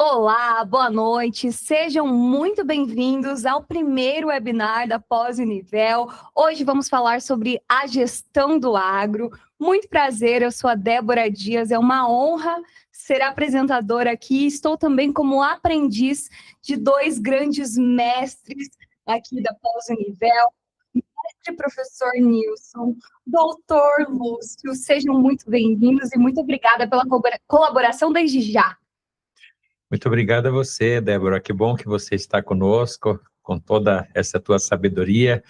Olá, boa noite, sejam muito bem-vindos ao primeiro webinar da Pós-Univel. Hoje vamos falar sobre a gestão do agro. Muito prazer, eu sou a Débora Dias, é uma honra ser apresentadora aqui. Estou também como aprendiz de dois grandes mestres aqui da Pós-Univel, mestre professor Nilson, doutor Lúcio. Sejam muito bem-vindos e muito obrigada pela colaboração desde já. Muito obrigado a você, Débora. Que bom que você está conosco, com toda essa tua sabedoria.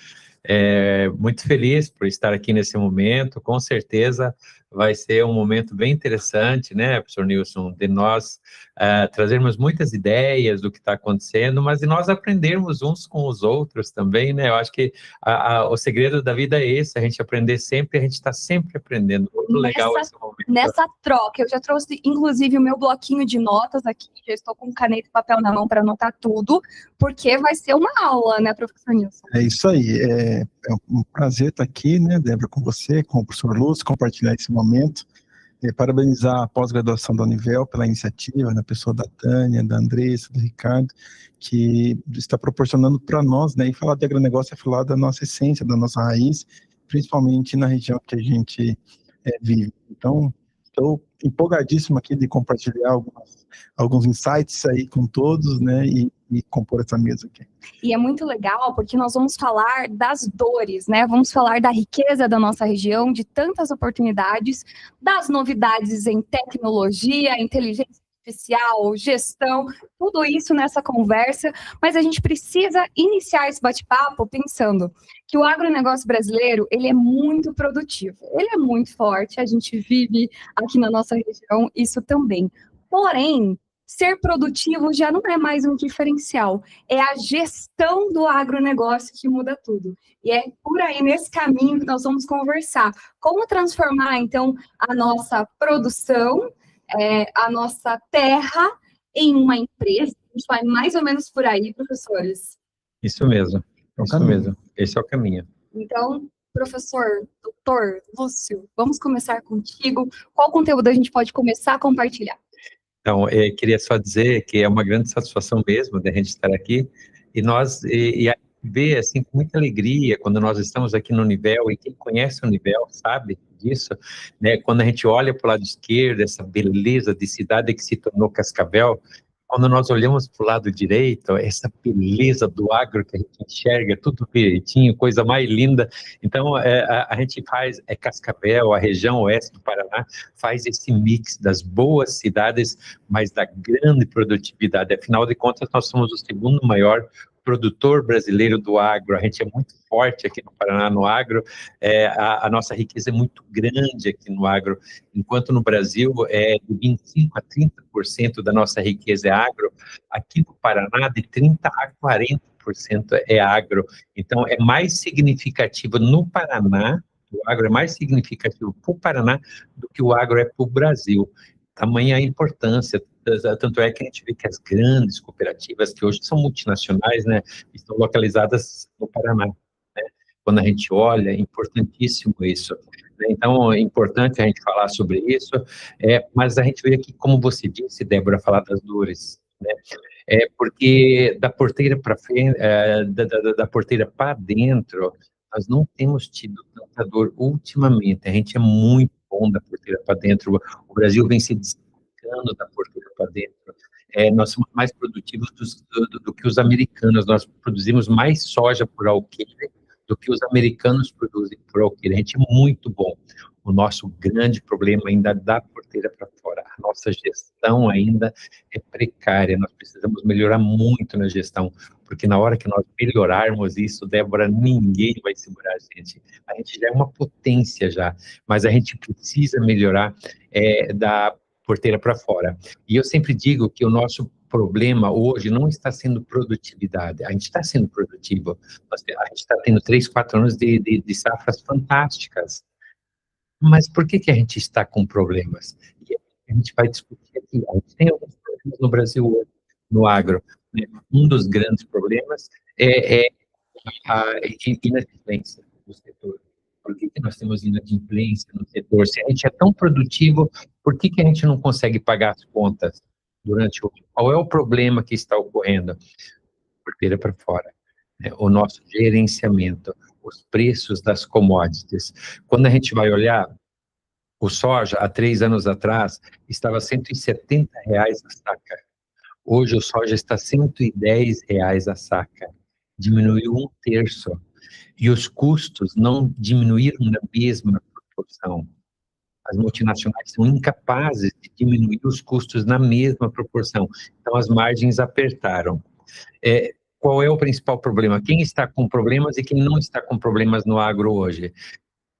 Muito feliz por estar aqui nesse momento. Com certeza vai ser um momento bem interessante, né, professor Nilson, de nós trazermos muitas ideias do que está acontecendo, mas de nós aprendermos uns com os outros também, né? Eu acho que o segredo da vida é esse, a gente aprender sempre, a gente está sempre aprendendo. Muito legal esse momento. Nessa troca, eu já trouxe, inclusive, o meu bloquinho de notas aqui, já estou com caneta e papel na mão para anotar tudo, porque vai ser uma aula, né, professor Nilson? É isso aí, é um prazer estar aqui, né, Débora, com você, com o professor Lúcio, compartilhar esse momento, parabenizar a pós-graduação da Univel pela iniciativa, na pessoa da Tânia, da Andressa, do Ricardo, que está proporcionando para nós, né, e falar de agronegócio é falar da nossa essência, da nossa raiz, principalmente na região que a gente vive. Então, estou empolgadíssimo aqui de compartilhar alguns insights aí com todos, né, e compor essa mesa aqui. E é muito legal porque nós vamos falar das dores, né? Vamos falar da riqueza da nossa região, de tantas oportunidades, das novidades em tecnologia, inteligência artificial, gestão, tudo isso nessa conversa, mas a gente precisa iniciar esse bate-papo pensando que o agronegócio brasileiro, ele é muito produtivo, ele é muito forte, a gente vive aqui na nossa região isso também. Porém, ser produtivo já não é mais um diferencial, é a gestão do agronegócio que muda tudo. E é por aí, nesse caminho, que nós vamos conversar. Como transformar, então, a nossa produção, a nossa terra, em uma empresa? A gente vai mais ou menos por aí, professores. Isso mesmo, isso mesmo. Esse é o caminho. Então, professor, doutor Lúcio, vamos começar contigo. Qual conteúdo a gente pode começar a compartilhar? Então, queria só dizer que é uma grande satisfação mesmo de a gente estar aqui, e nós ver assim com muita alegria quando nós estamos aqui no Univel, e quem conhece o Univel sabe disso, né? Quando a gente olha para o lado esquerdo, essa beleza de cidade que se tornou Cascavel, quando nós olhamos para o lado direito, essa beleza do agro que a gente enxerga, tudo direitinho, coisa mais linda. Então, a gente faz, Cascavel, a região oeste do Paraná, faz esse mix das boas cidades, mas da grande produtividade. Afinal de contas, nós somos o segundo maior produtor brasileiro do agro, a gente é muito forte aqui no Paraná no agro, a nossa riqueza é muito grande aqui no agro, enquanto no Brasil de 25% a 30% da nossa riqueza é agro, aqui no Paraná de 30% a 40% é agro, então é mais significativo no Paraná, o agro é mais significativo para o Paraná do que o agro é para o Brasil. Tamanha a importância, tanto é que a gente vê que as grandes cooperativas, que hoje são multinacionais, né, estão localizadas no Paraná, né? Quando a gente olha, é importantíssimo isso, né? Então, é importante a gente falar sobre isso, mas a gente vê aqui, como você disse, Débora, falar das dores, né? Porque da porteira para frente, da porteira para dentro, nós não temos tido tanta dor ultimamente, a gente é muito bom da porteira para dentro, o Brasil vem se destacando da porteira para dentro, nós somos mais produtivos do que os americanos, nós produzimos mais soja por alqueire do que os americanos produzem por alqueire, a gente é muito bom. O nosso grande problema ainda é da porteira para fora, a nossa gestão ainda é precária, nós precisamos melhorar muito na gestão, porque na hora que nós melhorarmos isso, Débora, ninguém vai segurar a gente já é uma potência já, mas a gente precisa melhorar da porteira para fora. E eu sempre digo que o nosso problema hoje não está sendo produtividade, a gente está sendo produtivo, a gente está tendo 3, 4 anos de safras fantásticas, mas por que a gente está com problemas? E a gente vai discutir aqui, a gente tem alguns problemas no Brasil hoje, no agro, né? Um dos grandes problemas é a inadimplência do setor. Por que nós temos inadimplência no setor? Se a gente é tão produtivo, por que a gente não consegue pagar as contas durante o... Qual é o problema que está ocorrendo? Porteira para fora, né? O nosso gerenciamento, os preços das commodities. Quando a gente vai olhar, o soja, há 3 anos atrás, estava R$170 a saca. Hoje o soja está R$110 a saca. Diminuiu 1/3. E os custos não diminuíram na mesma proporção. As multinacionais são incapazes de diminuir os custos na mesma proporção. Então, as margens apertaram. Qual é o principal problema? Quem está com problemas e quem não está com problemas no agro hoje?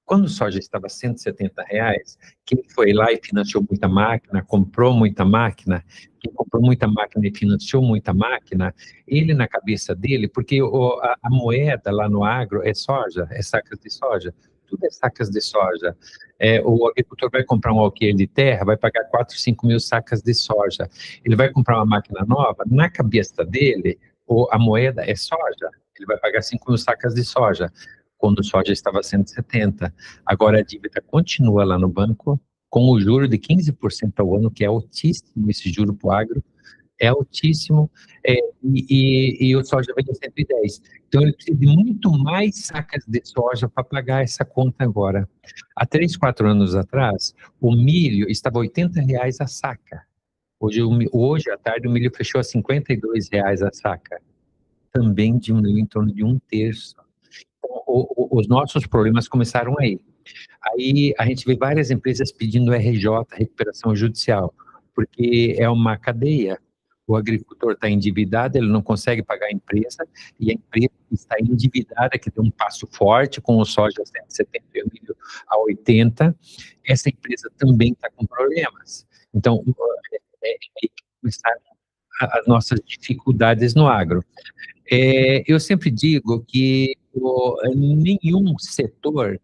Quando o soja estava R$170, quem foi lá e financiou muita máquina, comprou muita máquina, quem comprou muita máquina e financiou muita máquina, ele na cabeça dele, porque a moeda lá no agro é soja, é sacas de soja, tudo é sacas de soja. O agricultor vai comprar um alqueire de terra, vai pagar 4, 5 mil sacas de soja. Ele vai comprar uma máquina nova, na cabeça dele, a moeda é soja, ele vai pagar 5 mil sacas de soja, quando o soja estava 170. Agora a dívida continua lá no banco, com o juro de 15% ao ano, que é altíssimo esse juro para o agro, é altíssimo, e o soja vem a 110. Então ele precisa de muito mais sacas de soja para pagar essa conta agora. Há 3, 4 anos atrás, o milho estava R$80 a saca. Hoje à tarde o milho fechou a R$52 a saca. Também diminuiu em torno de 1/3. Os nossos problemas começaram aí. Aí a gente vê várias empresas pedindo RJ, recuperação judicial, porque é uma cadeia. O agricultor está endividado, ele não consegue pagar a empresa, e a empresa está endividada, que deu um passo forte com o soja a 170 e o milho a 80, essa empresa também está com problemas. Então, aí começaram as nossas dificuldades no agro. Eu sempre digo que nenhum setor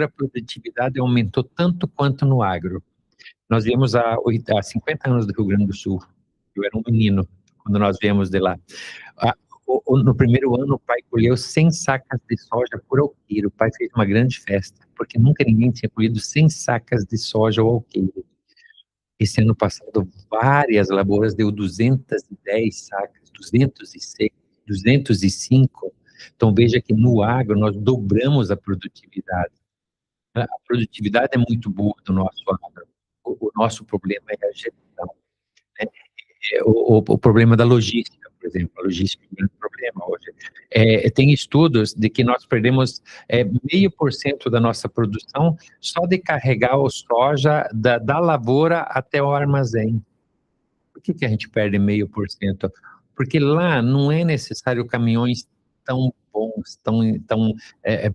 a produtividade aumentou tanto quanto no agro. Nós viemos há 50 anos do Rio Grande do Sul. Eu era um menino quando nós viemos de lá. No primeiro ano, o pai colheu 100 sacas de soja por alqueire. O pai fez uma grande festa, porque nunca ninguém tinha colhido 100 sacas de soja ao alqueire. Esse ano passado, várias lavouras deu 210 sacas, 206, 205. Então, veja que no agro nós dobramos a produtividade. A produtividade é muito boa do nosso agro. O nosso problema é a gestão, né? O problema da logística, por exemplo. A logística é um grande problema hoje. Tem estudos de que nós perdemos 0,5% da nossa produção só de carregar o soja da lavoura até o armazém. Por que a gente perde 0,5%? Porque lá não é necessário caminhões tão bons, tão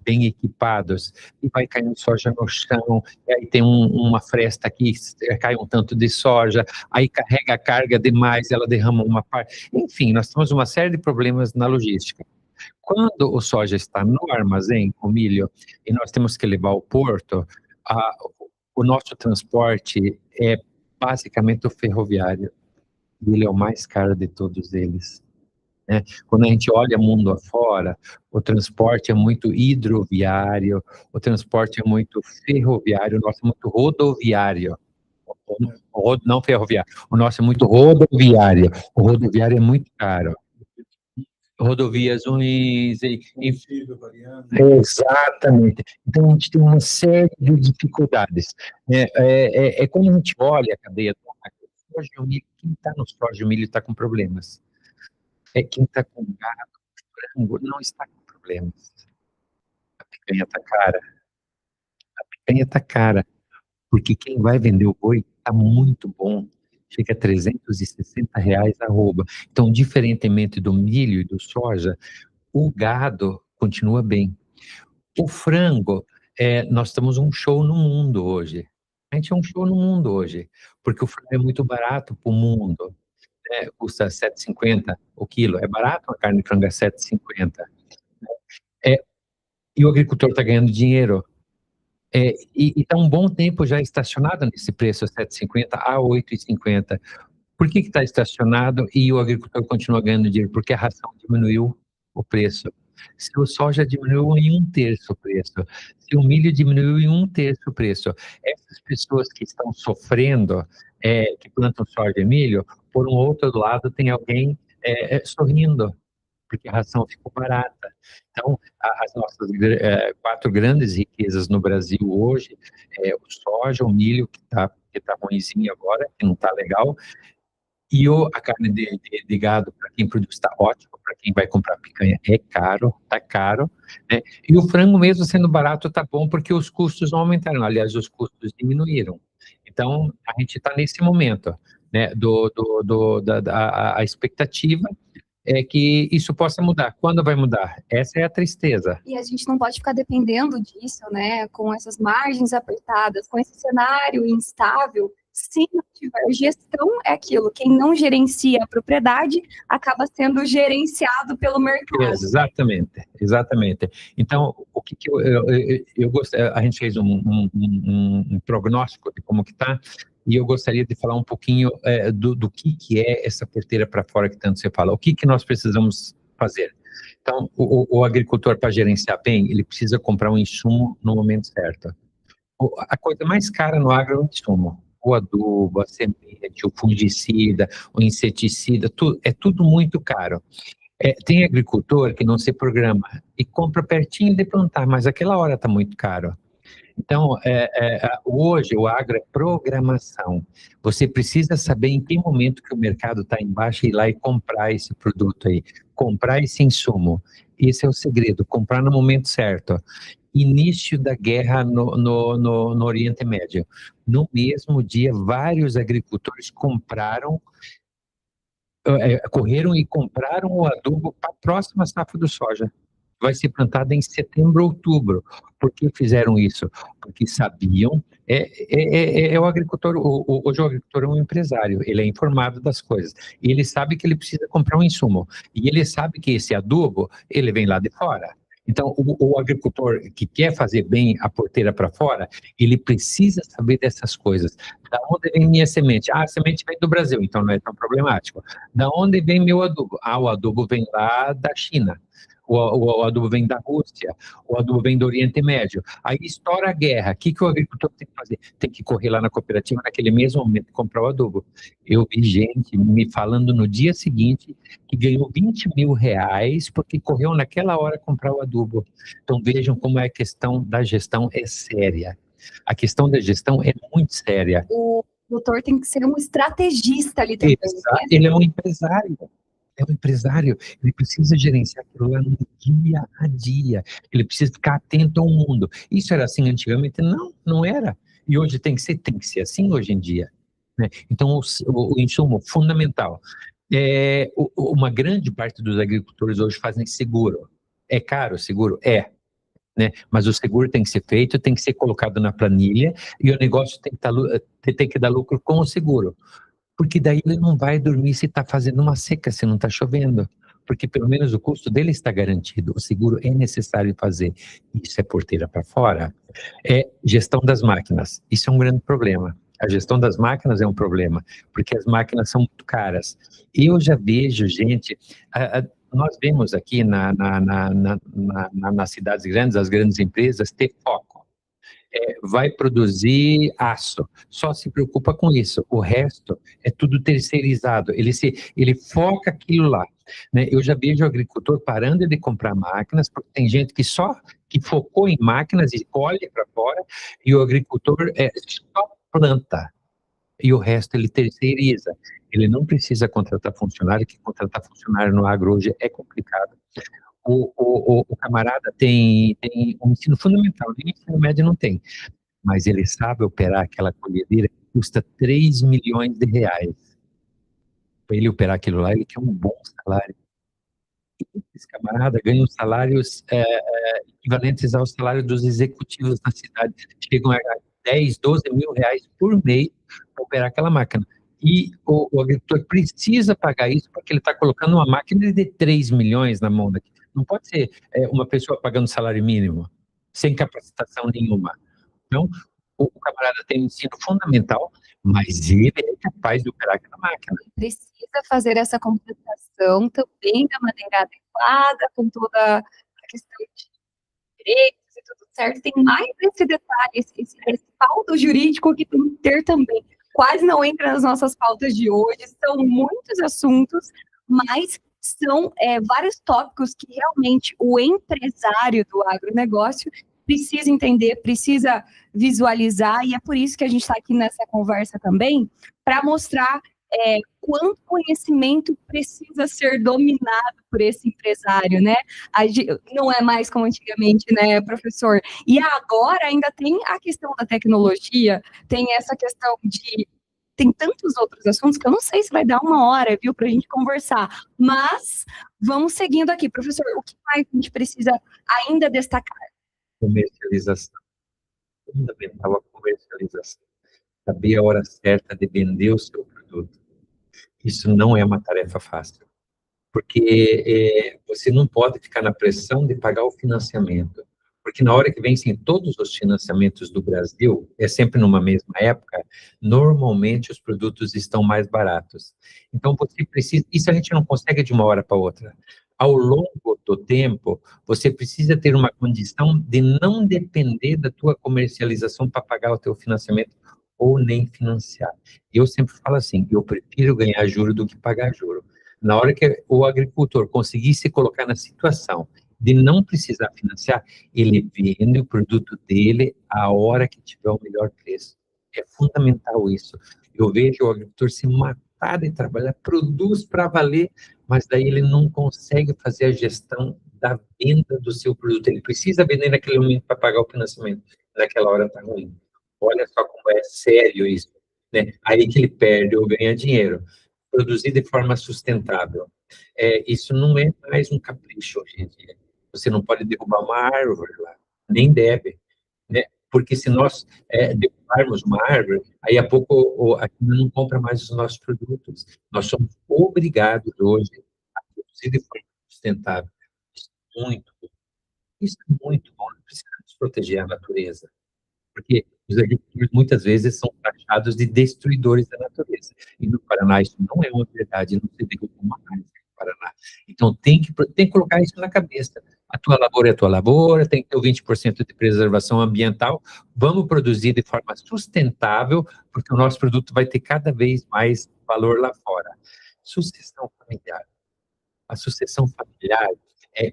bem equipados, e vai caindo soja no chão, e aí tem uma fresta aqui, cai um tanto de soja, aí carrega a carga demais, ela derrama uma parte. Enfim, nós temos uma série de problemas na logística. Quando o soja está no armazém, o milho, e nós temos que levar ao porto, o nosso transporte é basicamente o ferroviário. Ele é o mais caro de todos eles, né? Quando a gente olha mundo afora, o transporte é muito hidroviário, o transporte é muito ferroviário, o nosso é muito rodoviário, não ferroviário, o nosso é muito rodoviário, o rodoviário é muito caro. Rodovias ruins, exatamente. Então a gente tem uma série de dificuldades. Quando a gente olha a cadeia do soja e o milho, quem está no soja e o milho está com problemas. Quem está com gado, frango, não está com problemas. A picanha está cara. A picanha está cara, porque quem vai vender o boi está muito bom. Chega a R$360 a arroba. Então, diferentemente do milho e do soja, o gado continua bem. O frango, nós estamos um show no mundo hoje. A gente é um show no mundo hoje, porque o frango é muito barato para o mundo. Custa R$7,50 o quilo. É barato a carne de frango, é R$7,50. E o agricultor está ganhando dinheiro. E está um bom tempo já estacionado nesse preço, R$7,50 a R$8,50. Por que está estacionado e o agricultor continua ganhando dinheiro? Porque a ração diminuiu o preço. se o soja diminuiu em 1/3 o preço, se o milho diminuiu em 1/3 o preço. Essas pessoas que estão sofrendo, que plantam soja e milho, por um outro lado tem alguém sorrindo, porque a ração ficou barata. Então, as nossas 4 grandes riquezas no Brasil hoje é o soja, o milho, que tá ruinzinho agora, que não está legal, e a carne de gado, para quem produz, está ótimo, para quem vai comprar picanha é caro, está caro, né? E o frango, mesmo sendo barato, está bom, porque os custos não aumentaram, aliás, os custos diminuíram. Então, a gente está nesse momento, né, a expectativa é que isso possa mudar. Quando vai mudar? Essa é a tristeza. E a gente não pode ficar dependendo disso, né? Com essas margens apertadas, com esse cenário instável. Se não tiver gestão, é aquilo. Quem não gerencia a propriedade acaba sendo gerenciado pelo mercado. Exatamente, exatamente. Então, o que eu gostaria, a gente fez um prognóstico de como que está, e eu gostaria de falar um pouquinho do que é essa porteira para fora que tanto você fala. O que nós precisamos fazer? Então, o agricultor, para gerenciar bem, ele precisa comprar um insumo no momento certo. A coisa mais cara no agro é o insumo. O adubo, a semente, o fungicida, o inseticida, é tudo muito caro. Tem agricultor que não se programa e compra pertinho de plantar, mas aquela hora está muito caro. Então, hoje o agro é programação. Você precisa saber em que momento que o mercado está em baixa e ir lá e comprar esse produto aí, comprar esse insumo. Esse é o segredo, comprar no momento certo. Início da guerra no Oriente Médio. No mesmo dia, vários agricultores correram e compraram o adubo para a próxima safra do soja. Vai ser plantada em setembro, outubro. Por que fizeram isso? Porque sabiam. O agricultor, hoje o agricultor é um empresário, ele é informado das coisas. E ele sabe que ele precisa comprar um insumo. E ele sabe que esse adubo, ele vem lá de fora. Então, o agricultor que quer fazer bem a porteira para fora, ele precisa saber dessas coisas. Da onde vem minha semente? A semente vem do Brasil, então não é tão problemático. Da onde vem meu adubo? O adubo vem lá da China. O adubo vem da Rússia, o adubo vem do Oriente Médio. Aí estoura a guerra. O que o agricultor tem que fazer? Tem que correr lá na cooperativa naquele mesmo momento e comprar o adubo. Eu vi gente me falando no dia seguinte que ganhou 20 mil reais porque correu naquela hora comprar o adubo. Então vejam como a questão da gestão é séria. A questão da gestão é muito séria. O doutor tem que ser um estrategista ali também. Exato. Ele é um empresário. É um empresário, ele precisa gerenciar aquilo lá no dia a dia, ele precisa ficar atento ao mundo. Isso era assim antigamente? Não era. E hoje tem que ser assim hoje em dia, né? Então, o insumo fundamental. Uma grande parte dos agricultores hoje fazem seguro. É caro o seguro? Né? Mas o seguro tem que ser feito, tem que ser colocado na planilha, e o negócio tem que dar lucro com o seguro. Porque daí ele não vai dormir se está fazendo uma seca, se não está chovendo. Porque pelo menos o custo dele está garantido. O seguro é necessário fazer. Isso é porteira para fora. Gestão das máquinas. Isso é um grande problema. A gestão das máquinas é um problema, porque as máquinas são muito caras. Eu já vejo gente... nós vemos aqui nas cidades grandes, as grandes empresas, ter foco. Vai produzir aço, só se preocupa com isso, o resto é tudo terceirizado, ele foca aquilo lá, né? Eu já vejo o agricultor parando de comprar máquinas, porque tem gente que focou em máquinas e colhe para fora, e o agricultor só planta, e o resto ele terceiriza, ele não precisa contratar funcionário, que contratar funcionário no agro hoje é complicado. O camarada tem um ensino fundamental, nem ensino médio não tem, mas ele sabe operar aquela colhedeira que custa 3 milhões de reais. Para ele operar aquilo lá, ele quer um bom salário. E esse camarada ganha os salários equivalentes ao salário dos executivos na cidade. Chegam a 10, 12 mil reais por mês para operar aquela máquina. E o agricultor precisa pagar isso porque ele está colocando uma máquina de 3 milhões na mão daqui. Não pode ser uma pessoa pagando salário mínimo, sem capacitação nenhuma. Então, o camarada tem um ensino fundamental, mas ele é capaz de operar aquela máquina. Precisa fazer essa contratação também da maneira adequada, com toda questão de direitos e tudo certo, tem mais esse detalhe, esse respaldo jurídico que tem que ter também. Quase não entra nas nossas pautas de hoje, são muitos assuntos, mas são vários tópicos que realmente o empresário do agronegócio precisa entender, precisa visualizar, e é por isso que a gente está aqui nessa conversa também, para mostrar quanto conhecimento precisa ser dominado por esse empresário, né? Não é mais como antigamente, né, professor? E agora ainda tem a questão da tecnologia, tem essa questão de... Tem tantos outros assuntos que eu não sei se vai dar uma hora, viu, para a gente conversar. Mas vamos seguindo aqui. Professor, o que mais a gente precisa ainda destacar? Comercialização. Fundamental a comercialização. Saber a hora certa de vender o seu produto. Isso não é uma tarefa fácil, porque você não pode ficar na pressão de pagar o financiamento, porque na hora que vencem todos os financiamentos do Brasil, é sempre numa mesma época, normalmente os produtos estão mais baratos. Então, você precisa... Isso a gente não consegue de uma hora para outra. Ao longo do tempo, você precisa ter uma condição de não depender da tua comercialização para pagar o teu financiamento ou nem financiar. Eu sempre falo assim, eu prefiro ganhar juro do que pagar juro. Na hora que o agricultor conseguir se colocar na situação de não precisar financiar, ele vende o produto dele a hora que tiver o melhor preço. É fundamental isso. Eu vejo o agricultor se matar de trabalhar, produz para valer, mas daí ele não consegue fazer a gestão da venda do seu produto. Ele precisa vender naquele momento para pagar o financiamento. Naquela hora está ruim. Olha só como é sério isso, né? Aí que ele perde ou ganha dinheiro. Produzir de forma sustentável. Isso não é mais um capricho hoje em dia. Você não pode derrubar uma árvore lá, nem deve, né? Porque se nós derrubarmos uma árvore, aí a pouco a China não compra mais os nossos produtos. Nós somos obrigados hoje a produzir de forma sustentável. Isso é muito bom. Isso é muito bom. Nós precisamos proteger a natureza, porque os agricultores muitas vezes são taxados de destruidores da natureza. E no Paraná isso não é uma verdade, não se derruba uma árvore no Paraná. Então tem que colocar isso na cabeça. A tua lavoura é a tua lavoura, tem que ter o 20% de preservação ambiental, vamos produzir de forma sustentável, porque o nosso produto vai ter cada vez mais valor lá fora. Sucessão familiar. A sucessão familiar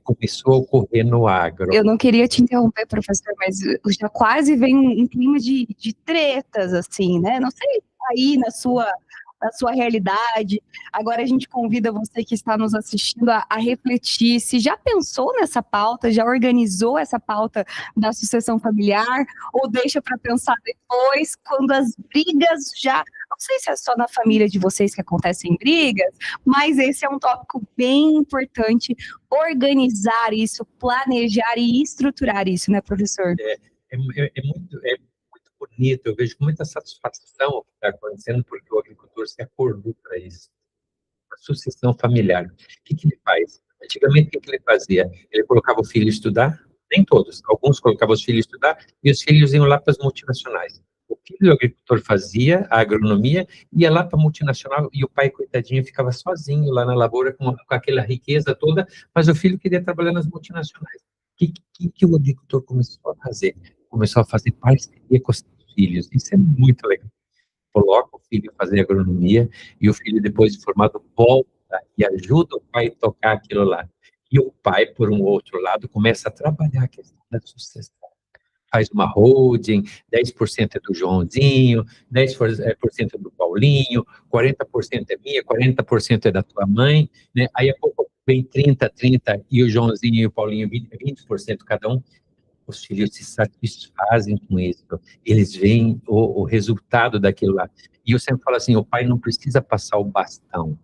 começou a ocorrer no agro. Eu não queria te interromper, professor, mas já quase vem um clima de tretas, assim, né? Não sei aí na sua realidade. Agora a gente convida você que está nos assistindo a refletir se já pensou nessa pauta, já organizou essa pauta da sucessão familiar, ou deixa para pensar depois, quando as brigas já... Não sei se é só na família de vocês que acontecem brigas, mas esse é um tópico bem importante, organizar isso, planejar e estruturar isso, né, professor? É muito bonito, eu vejo com muita satisfação o que está acontecendo, porque o agricultor se acordou para isso. A sucessão familiar. O que ele faz? Antigamente, o que ele fazia? Ele colocava o filho estudar, nem todos, alguns colocavam os filhos estudar, e os filhos iam lá para as multinacionais. O filho do agricultor fazia a agronomia, ia lá para a multinacional, e o pai, coitadinho, ficava sozinho lá na lavoura, com aquela riqueza toda, mas o filho queria trabalhar nas multinacionais. O que o agricultor começou a fazer? Começou a fazer parceria com os filhos. Isso é muito legal. Coloca o filho a fazer agronomia e o filho, depois de formado, volta e ajuda o pai a tocar aquilo lá. E o pai, por um outro lado, começa a trabalhar a questão da sucessão. Faz uma holding, 10% é do Joãozinho, 10% é do Paulinho, 40% é minha, 40% é da tua mãe, né? Aí a pouco vem 30 e o Joãozinho e o Paulinho 20% cada um. Os filhos se satisfazem com isso, eles veem o resultado daquilo lá. E eu sempre falo assim, o pai não precisa passar o bastão,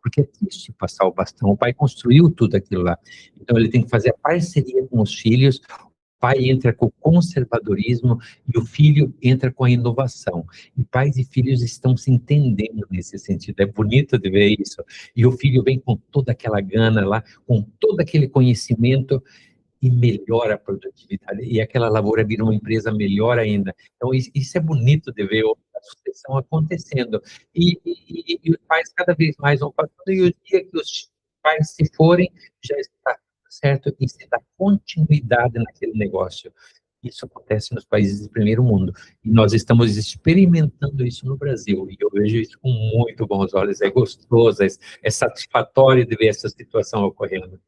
porque é triste passar o bastão, o pai construiu tudo aquilo lá. Então ele tem que fazer a parceria com os filhos, o pai entra com o conservadorismo e o filho entra com a inovação. E pais e filhos estão se entendendo nesse sentido, é bonito de ver isso. E o filho vem com toda aquela gana lá, com todo aquele conhecimento, e melhora a produtividade, e aquela lavoura vira uma empresa melhor ainda. Então, isso é bonito de ver a sucessão acontecendo. E os pais cada vez mais vão passando, e o dia que os pais se forem, já está certo? E se dá continuidade naquele negócio. Isso acontece nos países de primeiro mundo. E nós estamos experimentando isso no Brasil. E eu vejo isso com muito bons olhos. É gostoso, é satisfatório de ver essa situação ocorrendo.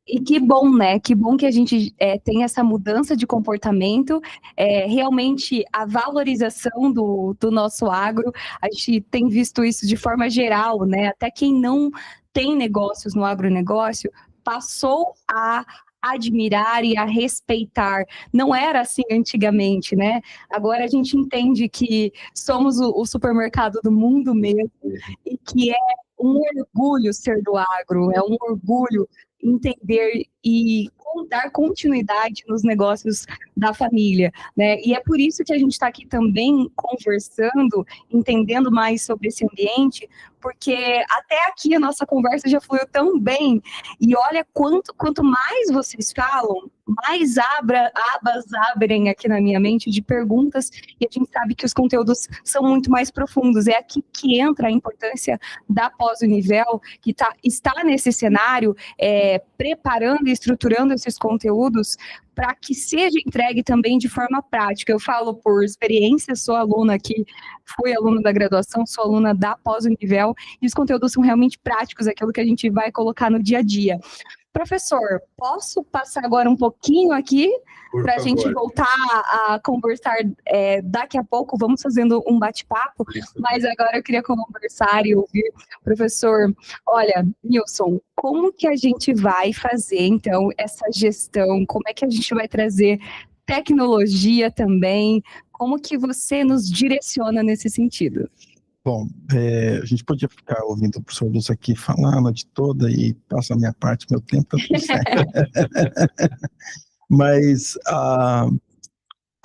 E que bom, né? Que bom que a gente tem essa mudança de comportamento, realmente a valorização do nosso agro. A gente tem visto isso de forma geral, né? Até quem não tem negócios no agronegócio passou a admirar e a respeitar. Não era assim antigamente, né? Agora a gente entende que somos o supermercado do mundo mesmo e que é um orgulho ser do agro, é um orgulho entender e dar continuidade nos negócios da família, né? E é por isso que a gente está aqui também conversando, entendendo mais sobre esse ambiente, porque até aqui a nossa conversa já fluiu tão bem, e olha quanto mais vocês falam, mais abas abrem aqui na minha mente de perguntas, e a gente sabe que os conteúdos são muito mais profundos. É aqui que entra a importância da Pós-Univel, que está nesse cenário, preparando e estruturando esses conteúdos para que seja entregue também de forma prática. Eu falo por experiência, sou aluna aqui, fui aluna da graduação, sou aluna da Pós-Univel, e os conteúdos são realmente práticos, aquilo que a gente vai colocar no dia a dia. Professor, posso passar agora um pouquinho aqui para a gente voltar a conversar daqui a pouco? Vamos fazendo um bate-papo, mas agora eu queria conversar e ouvir. Professor, olha, Nilson, como que a gente vai fazer, então, essa gestão? Como é que a gente vai trazer tecnologia também? Como que você nos direciona nesse sentido? Bom, a gente podia ficar ouvindo o professor Lúcio aqui falar a noite toda e passa a minha parte, meu tempo, tá tudo certo. Mas a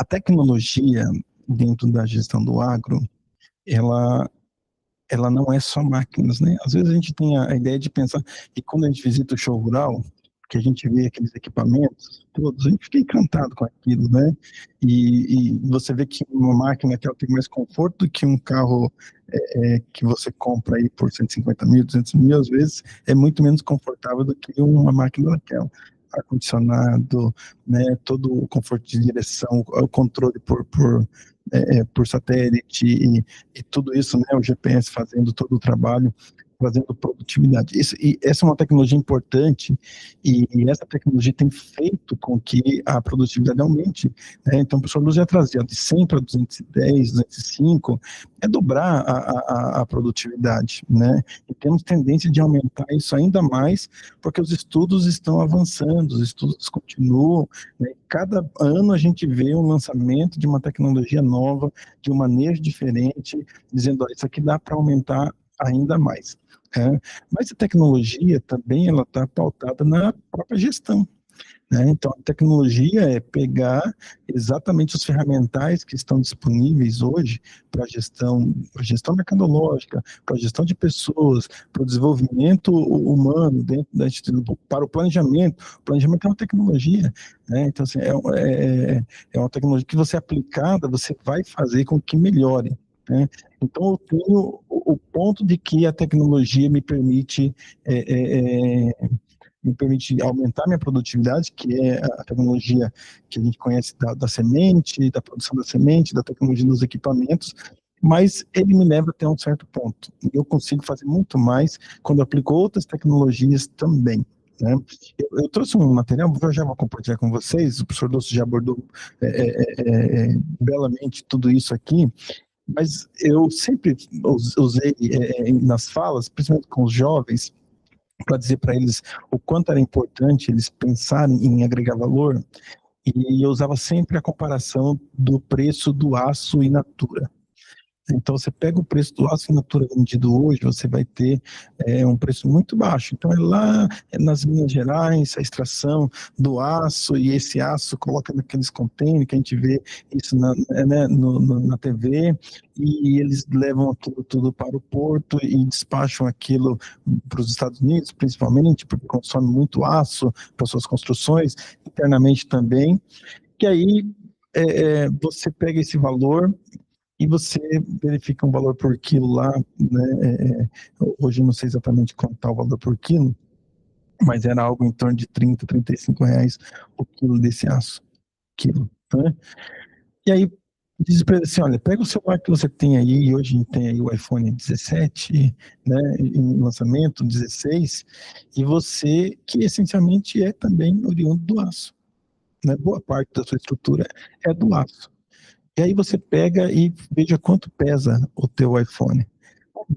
tecnologia dentro da gestão do agro, ela não é só máquinas, né? Às vezes a gente tem a ideia de pensar que quando a gente visita o show rural, que a gente vê aqueles equipamentos todos, a gente fica encantado com aquilo, né? E você vê que uma máquina que ela tem mais conforto do que um carro que você compra aí por 150 mil, 200 mil, às vezes é muito menos confortável do que uma máquina daquela. Ar-condicionado, né, todo o conforto de direção, o controle por satélite e tudo isso, né, o GPS fazendo todo o trabalho, trazendo produtividade. Essa é uma tecnologia importante e essa tecnologia tem feito com que a produtividade aumente, né? Então, o professor Luz já trazia de 100 para 210, 205, é dobrar a produtividade, né? E temos tendência de aumentar isso ainda mais, porque os estudos estão avançando, os estudos continuam, né? Cada ano a gente vê um lançamento de uma tecnologia nova, de um manejo diferente, dizendo, isso aqui dá para aumentar ainda mais. Mas a tecnologia também ela está pautada na própria gestão, né? Então a tecnologia é pegar exatamente os ferramentais que estão disponíveis hoje para gestão mercadológica, para gestão de pessoas, para o desenvolvimento humano dentro da instituição, para o planejamento. O planejamento é uma tecnologia, né? Então assim, é uma tecnologia que você aplicada, você vai fazer com que melhore, né? Então, eu tenho o ponto de que a tecnologia me permite aumentar minha produtividade, que é a tecnologia que a gente conhece da semente, da produção da semente, da tecnologia dos equipamentos, mas ele me leva até um certo ponto. Eu consigo fazer muito mais quando eu aplico outras tecnologias também, né? Eu trouxe um material que eu já vou compartilhar com vocês, o professor Lúcio já abordou belamente tudo isso aqui, mas eu sempre usei nas falas, principalmente com os jovens, para dizer para eles o quanto era importante eles pensarem em agregar valor, e eu usava sempre a comparação do preço do aço in natura. Então, você pega o preço do aço in natura vendido hoje, você vai ter um preço muito baixo. Então, lá nas Minas Gerais, a extração do aço, e esse aço coloca naqueles contêineres que a gente vê isso na TV, e eles levam aquilo tudo para o porto e despacham aquilo para os Estados Unidos, principalmente, porque consome muito aço para suas construções, internamente também. E aí, você pega esse valor e você verifica um valor por quilo lá, né? Hoje eu não sei exatamente quanto está o valor por quilo, mas era algo em torno de 30, R$ 35 o quilo desse aço. Quilo, né? E aí, diz para ele assim, olha, pega o celular que você tem aí, e hoje tem aí o iPhone 17, né, em lançamento, 16, e você, que essencialmente é também oriundo do aço, né? Boa parte da sua estrutura é do aço. E aí você pega e veja quanto pesa o teu iPhone.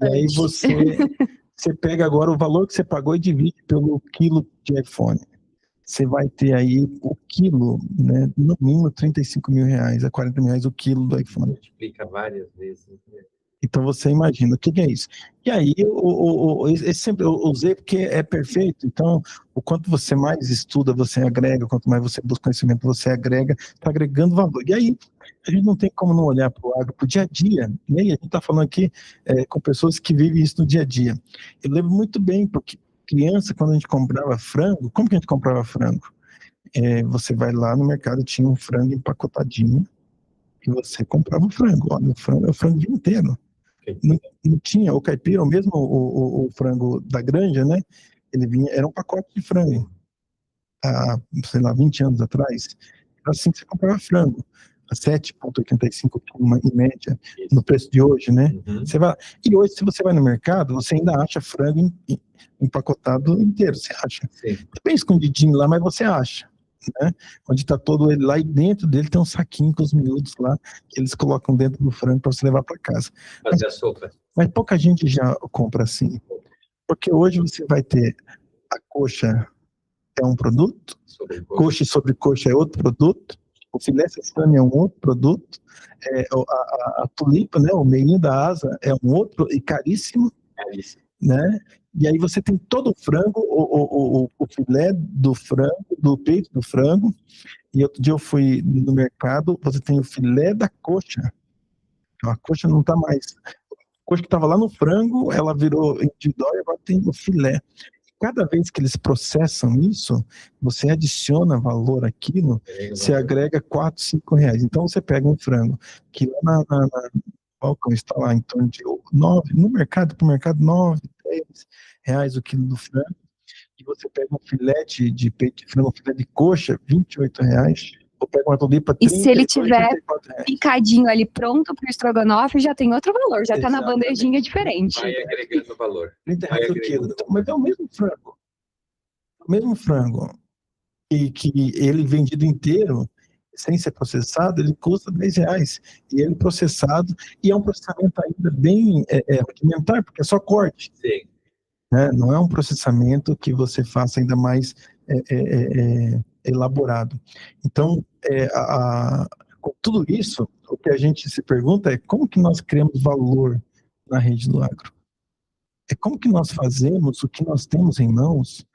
E aí você pega agora o valor que você pagou e divide pelo quilo de iPhone. Você vai ter aí o quilo, né, no mínimo R$ 35.000, a R$ 40.000 o quilo do iPhone. Multiplica várias vezes. Então você imagina, o que é isso? E aí, sempre eu usei porque é perfeito, então o quanto você mais estuda, você agrega, quanto mais você busca conhecimento, você agrega, está agregando valor. E aí, a gente não tem como não olhar para o agro, para o dia a dia, né? E a gente está falando aqui com pessoas que vivem isso no dia a dia. Eu lembro muito bem, porque criança, quando a gente comprava frango, como que a gente comprava frango? Você vai lá no mercado, tinha um frango empacotadinho, e você comprava o frango. Olha, o frango é o frango inteiro. Não tinha o caipira, ou mesmo o frango da granja, né? Ele vinha, era um pacote de frango. Há, sei lá, 20 anos atrás, era assim que você comprava frango. A 7,85 em média, no preço de hoje, né? Você vai, e hoje, se você vai no mercado, você ainda acha frango empacotado inteiro, você acha. Tá bem escondidinho lá, mas você acha. Né? Onde está todo ele lá, e dentro dele tem um saquinho com os miúdos lá, que eles colocam dentro do frango para você levar para casa. Fazer a sopa. Mas pouca gente já compra assim, porque hoje você vai ter a coxa é um produto, coxa e sobrecoxa é outro produto, o filé sessame é um outro produto, a tulipa, né, o meinho da asa é um outro, e caríssimo, né? E aí você tem todo o frango, o filé do frango, do peito do frango, e outro dia eu fui no mercado, você tem o filé da coxa, a coxa não está mais, a coxa que estava lá no frango, ela virou individual e agora tem o filé. Cada vez que eles processam isso, você adiciona valor àquilo, você agrega R$ 4, R$ 5. Então você pega um frango que lá na balcão está lá em torno de 9, no mercado, para o mercado, R$ 9, R$ 10 o quilo do frango, e você pega um filete de peito de frango, um filé de coxa, R$ 28, ou pega uma tulipa, E se ele tiver R$ 34. picadinho ali pronto para o estrogonofe, já tem outro valor, já está na Exatamente. bandejinha diferente. Vai agregando valor. R$ 30 o quilo. Então, mas é o mesmo frango. O mesmo frango. E que ele vendido inteiro, sem ser processado, ele custa R$ 10. E ele processado, e é um processamento ainda bem rudimentar, porque é só corte. Sim. Né? Não é um processamento que você faça ainda mais elaborado. Então, com tudo isso, o que a gente se pergunta é como que nós criamos valor na rede do agro? É como que nós fazemos o que nós temos em mãos,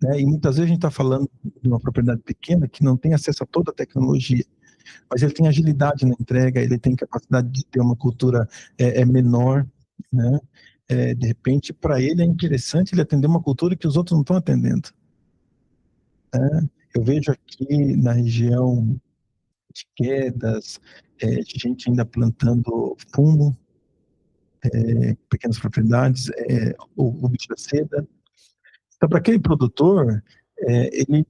né? E muitas vezes a gente está falando de uma propriedade pequena que não tem acesso a toda a tecnologia, mas ele tem agilidade na entrega, ele tem capacidade de ter uma cultura menor, né? De repente, para ele é interessante ele atender uma cultura que os outros não estão atendendo. Né? Eu vejo aqui na região de quedas, de gente ainda plantando fumo, pequenas propriedades, o bicho da seda. Então, para aquele produtor, ele,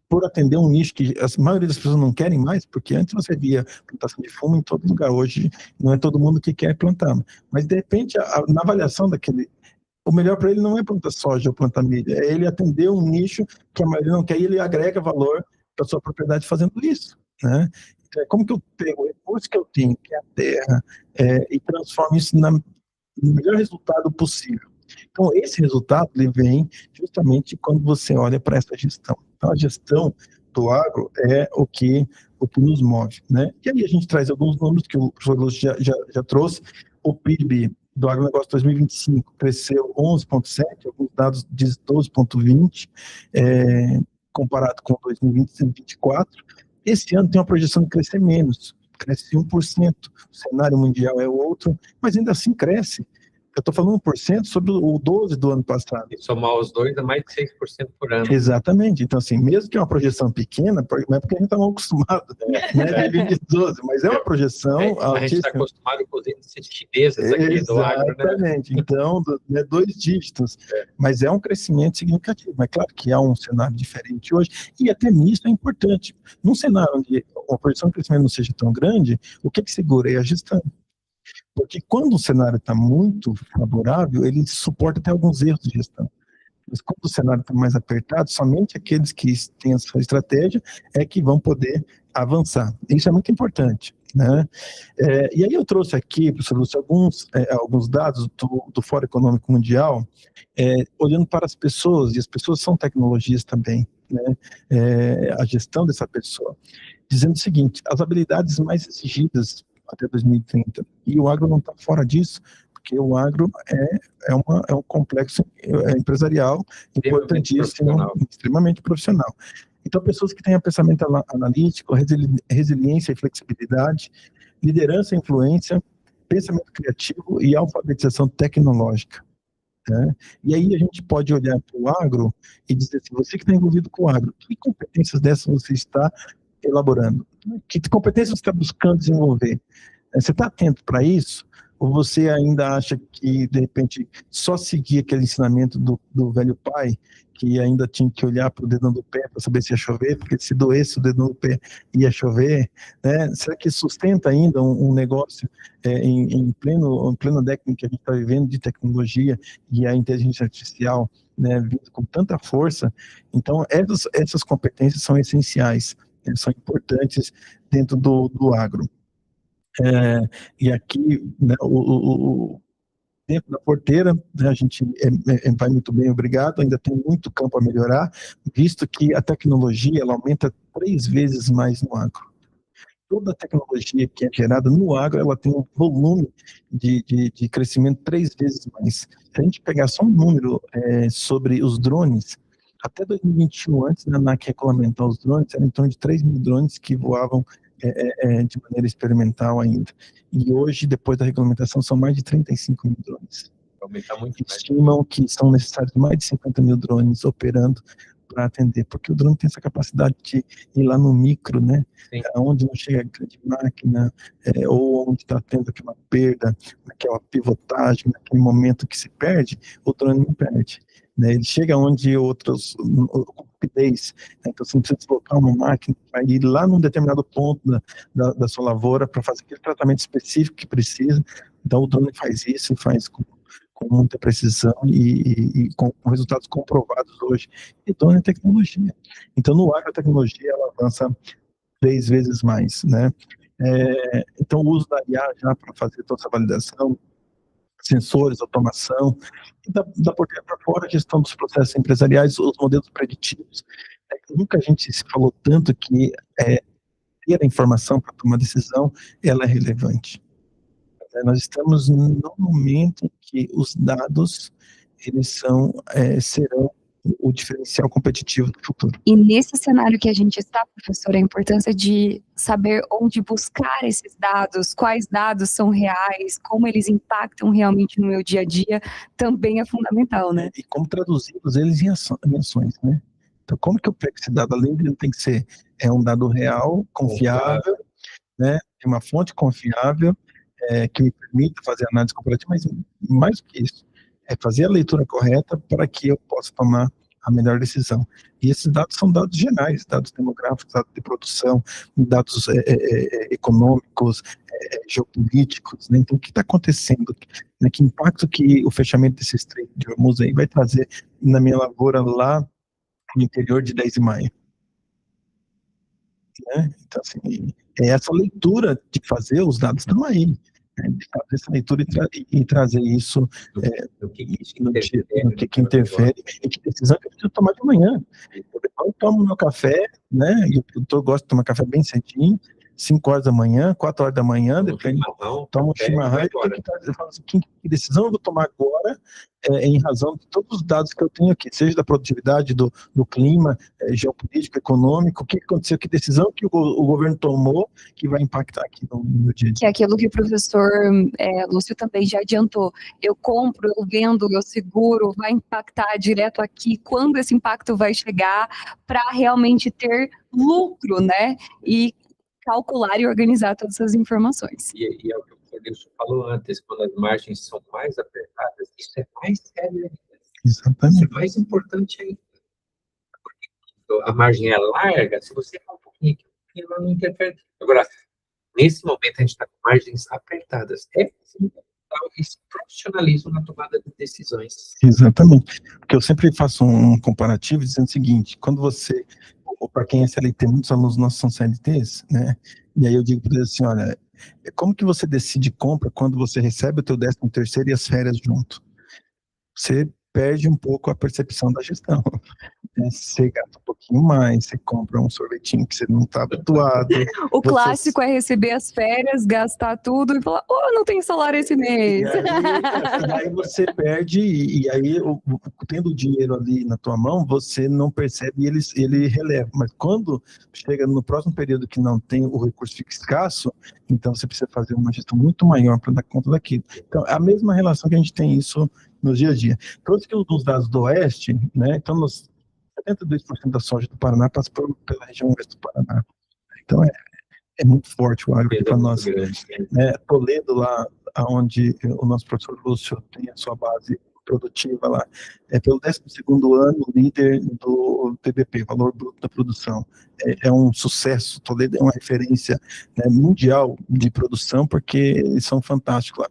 por atender um nicho que a maioria das pessoas não querem mais, porque antes você via plantação de fumo em todo lugar, hoje não é todo mundo que quer plantar, mas de repente, na avaliação daquele, o melhor para ele não é plantar soja ou plantar milho, é ele atender um nicho que a maioria não quer, e ele agrega valor para sua propriedade fazendo isso, né? Então, como que eu pego o recurso que eu tenho, que é a terra, e transformo isso no melhor resultado possível? Então, esse resultado ele vem justamente quando você olha para essa gestão. Então, a gestão do agro é o que nos move, né? E aí a gente traz alguns números que o professor Lúcio já trouxe. O PIB do agronegócio 2025 cresceu 11,7%, alguns dados dizem 12,20%, comparado com 2024. Esse ano tem uma projeção de crescer menos, cresce 1%. O cenário mundial é outro, mas ainda assim cresce. Eu estou falando 1% sobre o 12% do ano passado. E somar os dois dá mais de 6% por ano. Exatamente. Então, assim, mesmo que é uma projeção pequena, não é porque a gente está mal acostumado, né, de 12, mas é uma projeção a gente está acostumado com os índices chineses aqui do agro, né? Exatamente. Então, 2 dígitos. Mas é um crescimento significativo. Mas claro que há um cenário diferente hoje, e até nisso é importante. Num cenário onde a projeção de crescimento não seja tão grande, o que segura é a gestão. Porque quando o cenário está muito favorável, ele suporta até alguns erros de gestão. Mas quando o cenário está mais apertado, somente aqueles que têm a sua estratégia é que vão poder avançar. Isso é muito importante, né? E aí eu trouxe aqui, professor Lúcio, alguns dados do Fórum Econômico Mundial, olhando para as pessoas, e as pessoas são tecnologias também, né? A gestão dessa pessoa, dizendo o seguinte: as habilidades mais exigidas até 2030, e o agro não está fora disso, porque o agro é um complexo empresarial importantíssimo, extremamente profissional. Então, pessoas que tenham pensamento analítico, resiliência e flexibilidade, liderança e influência, pensamento criativo e alfabetização tecnológica. Né? E aí a gente pode olhar para o agro e dizer assim: você que está envolvido com o agro, que competências dessas você está elaborando? Que competências você está buscando desenvolver? Você está atento para isso? Ou você ainda acha que, de repente, só seguir aquele ensinamento do velho pai, que ainda tinha que olhar para o dedão do pé para saber se ia chover, porque se doesse o dedão do pé ia chover, né? Será que sustenta ainda um negócio em plena década que a gente está vivendo de tecnologia e a inteligência artificial, né, vindo com tanta força? Então, essas competências são essenciais, são importantes dentro do agro. E aqui, né, dentro da porteira, né, a gente vai muito bem, obrigado. Ainda tem muito campo a melhorar, visto que a tecnologia ela aumenta 3 vezes mais no agro. Toda a tecnologia que é gerada no agro, ela tem um volume de crescimento 3 vezes mais. Se a gente pegar só um número sobre os drones, até 2021, antes da ANAC regulamentar os drones, eram em torno de 3 mil drones que voavam de maneira experimental ainda. E hoje, depois da regulamentação, são mais de 35 mil drones. Aumentar muito. Estimam que são necessários mais de 50 mil drones operando para atender, porque o drone tem essa capacidade de ir lá no micro, né? Onde não chega a grande máquina, ou onde está tendo aquela perda, aquela pivotagem, naquele momento que se perde, o drone não perde. Né? Ele chega onde outros, rapidez, né? Então você não precisa deslocar uma máquina para ir lá num determinado ponto da sua lavoura para fazer aquele tratamento específico que precisa. Então o drone faz isso, faz com muita precisão e com resultados comprovados hoje. E drone é tecnologia. Então no agro a tecnologia ela avança 3 vezes mais, né? Então o uso da IA já para fazer toda essa validação, sensores, automação, e da porteira para fora, a gestão dos processos empresariais, os modelos preditivos. Nunca a gente se falou tanto que ter a informação para tomar decisão, ela é relevante. Nós estamos num momento que os dados, eles serão o diferencial competitivo do futuro. E nesse cenário que a gente está, professor, a importância de saber onde buscar esses dados, quais dados são reais, como eles impactam realmente no meu dia a dia, também é fundamental, né? E como traduzi-los eles em ações, né? Então, como que eu pego esse dado? Além de ele tem que ser um dado real, confiável, né? De uma fonte confiável, que me permita fazer análise comparativa, mas mais do que isso, fazer a leitura correta para que eu possa tomar a melhor decisão. E esses dados são dados gerais, dados demográficos, dados de produção, dados econômicos, geopolíticos, né? Então, o que está acontecendo? Né? Que impacto que o fechamento desse Estreito de Hormuz aí vai trazer na minha lavoura lá no interior de 10 de maio? Né? Então, assim, essa leitura de fazer, os dados estão aí. De fazer essa leitura e trazer isso no que interfere e que decisão que eu preciso tomar de manhã. Eu tomo meu café, né? E eu gosto de tomar café bem cedinho, 5 horas da manhã, 4 horas da manhã, depende, toma um chimarrão, eu falo assim, que decisão eu vou tomar agora, em razão de todos os dados que eu tenho aqui, seja da produtividade, do clima, geopolítico, econômico, o que aconteceu, que decisão que o governo tomou que vai impactar aqui no meu dia a dia. Que é aquilo que o professor Lúcio também já adiantou. Eu compro, eu vendo, eu seguro, vai impactar direto aqui, quando esse impacto vai chegar, para realmente ter lucro, né? E calcular e organizar todas essas informações. E é o que o Fredilson falou antes, quando as margens são mais apertadas, isso é mais sério ainda. Exatamente. Isso é mais importante ainda. Porque a margem é larga, se você for um pouquinho aqui, ela não interfere. Agora, nesse momento, a gente está com margens apertadas. É fundamental esse profissionalismo na tomada de decisões. Exatamente. Porque eu sempre faço um comparativo dizendo o seguinte, quando você, para quem é CLT, muitos alunos nossos são CLTs, né? E aí eu digo para eles assim, olha, como que você decide compra quando você recebe o teu 13º e as férias junto? Você perde um pouco a percepção da gestão. Você gasta um pouquinho mais, você compra um sorvetinho que você não está habituado. O clássico é receber as férias, gastar tudo e falar, não tem salário esse mês. E aí você perde, e aí tendo o dinheiro ali na tua mão, você não percebe e ele releva. Mas quando chega no próximo período que não tem o recurso fica escasso, então você precisa fazer uma gestão muito maior para dar conta daquilo. Então, é a mesma relação que a gente tem isso no dia a dia. Todos que os dados do Oeste, né, então 72% da soja do Paraná passa pela região oeste do Paraná. Então é muito forte o agro aqui para nós. Toledo, lá onde o nosso professor Lúcio tem a sua base produtiva lá, é pelo 12º ano líder do TBP, Valor Bruto da Produção. É um sucesso, Toledo é uma referência, né, mundial de produção, porque eles são fantásticos lá.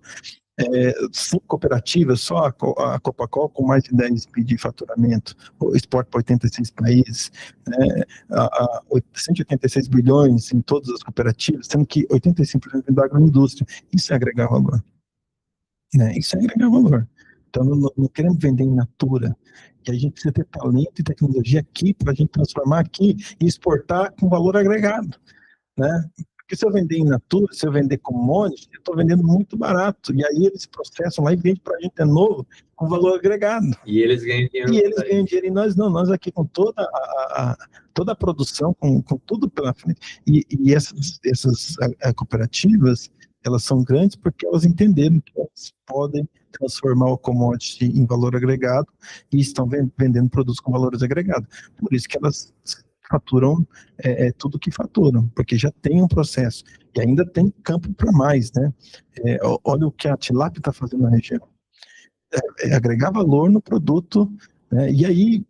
5 cooperativas, só a Copacol com mais de 10 bi de faturamento, o exporta para 86 países, né, 186 bilhões em todas as cooperativas, sendo que 85% da agroindústria. Isso é agregar valor. Né? Isso é agregar valor. Então, não queremos vender in natura, e a gente precisa ter talento e tecnologia aqui para a gente transformar aqui e exportar com valor agregado. Né? Porque se eu vender in natura, se eu vender commodity, eu estou vendendo muito barato. E aí eles processam lá e vendem para a gente de novo com valor agregado. E eles ganham dinheiro. E eles ganham dinheiro e nós não. Nós aqui com toda a produção, com tudo pela frente. E essas cooperativas, elas são grandes porque elas entenderam que elas podem transformar o commodity em valor agregado e estão vendendo produtos com valores agregados. Por isso que elas faturam tudo que faturam, porque já tem um processo, e ainda tem campo para mais, né? Olha o que a tilápia está fazendo na região, agregar valor no produto, né? E aí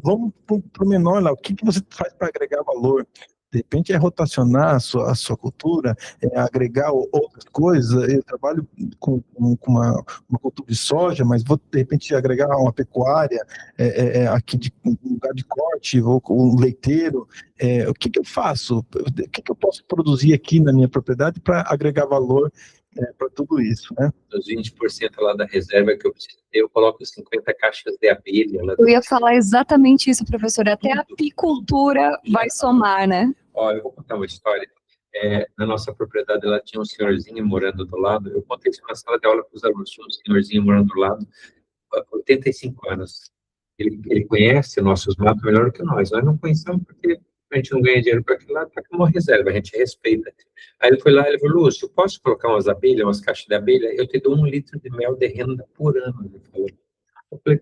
vamos para o menor lá, o que você faz para agregar valor? De repente é rotacionar a sua cultura, agregar outras coisas. Eu trabalho com uma cultura de soja, mas vou de repente agregar uma pecuária aqui de um lugar de corte, ou um leiteiro. O que eu faço? O que eu posso produzir aqui na minha propriedade para agregar valor para tudo isso, né? Os 20% lá da reserva que eu preciso ter, eu coloco 50 caixas de abelha. Eu ia falar exatamente isso, professor. Até a apicultura vai somar, né? Ó, eu vou contar uma história. Na nossa propriedade, lá tinha um senhorzinho morando do lado. Eu contei isso na sala de aula para os alunos. Tinha um senhorzinho morando do lado, 85 anos. Ele conhece nossos matos melhor que nós. Nós não conhecemos porque a gente não ganha dinheiro para aquilo lá, está como reserva, a gente respeita. Aí ele foi lá, ele falou, Lúcio, posso colocar umas abelhas, umas caixas de abelha? Eu te dou 1 litro de mel de renda por ano, ele falou. Eu falei,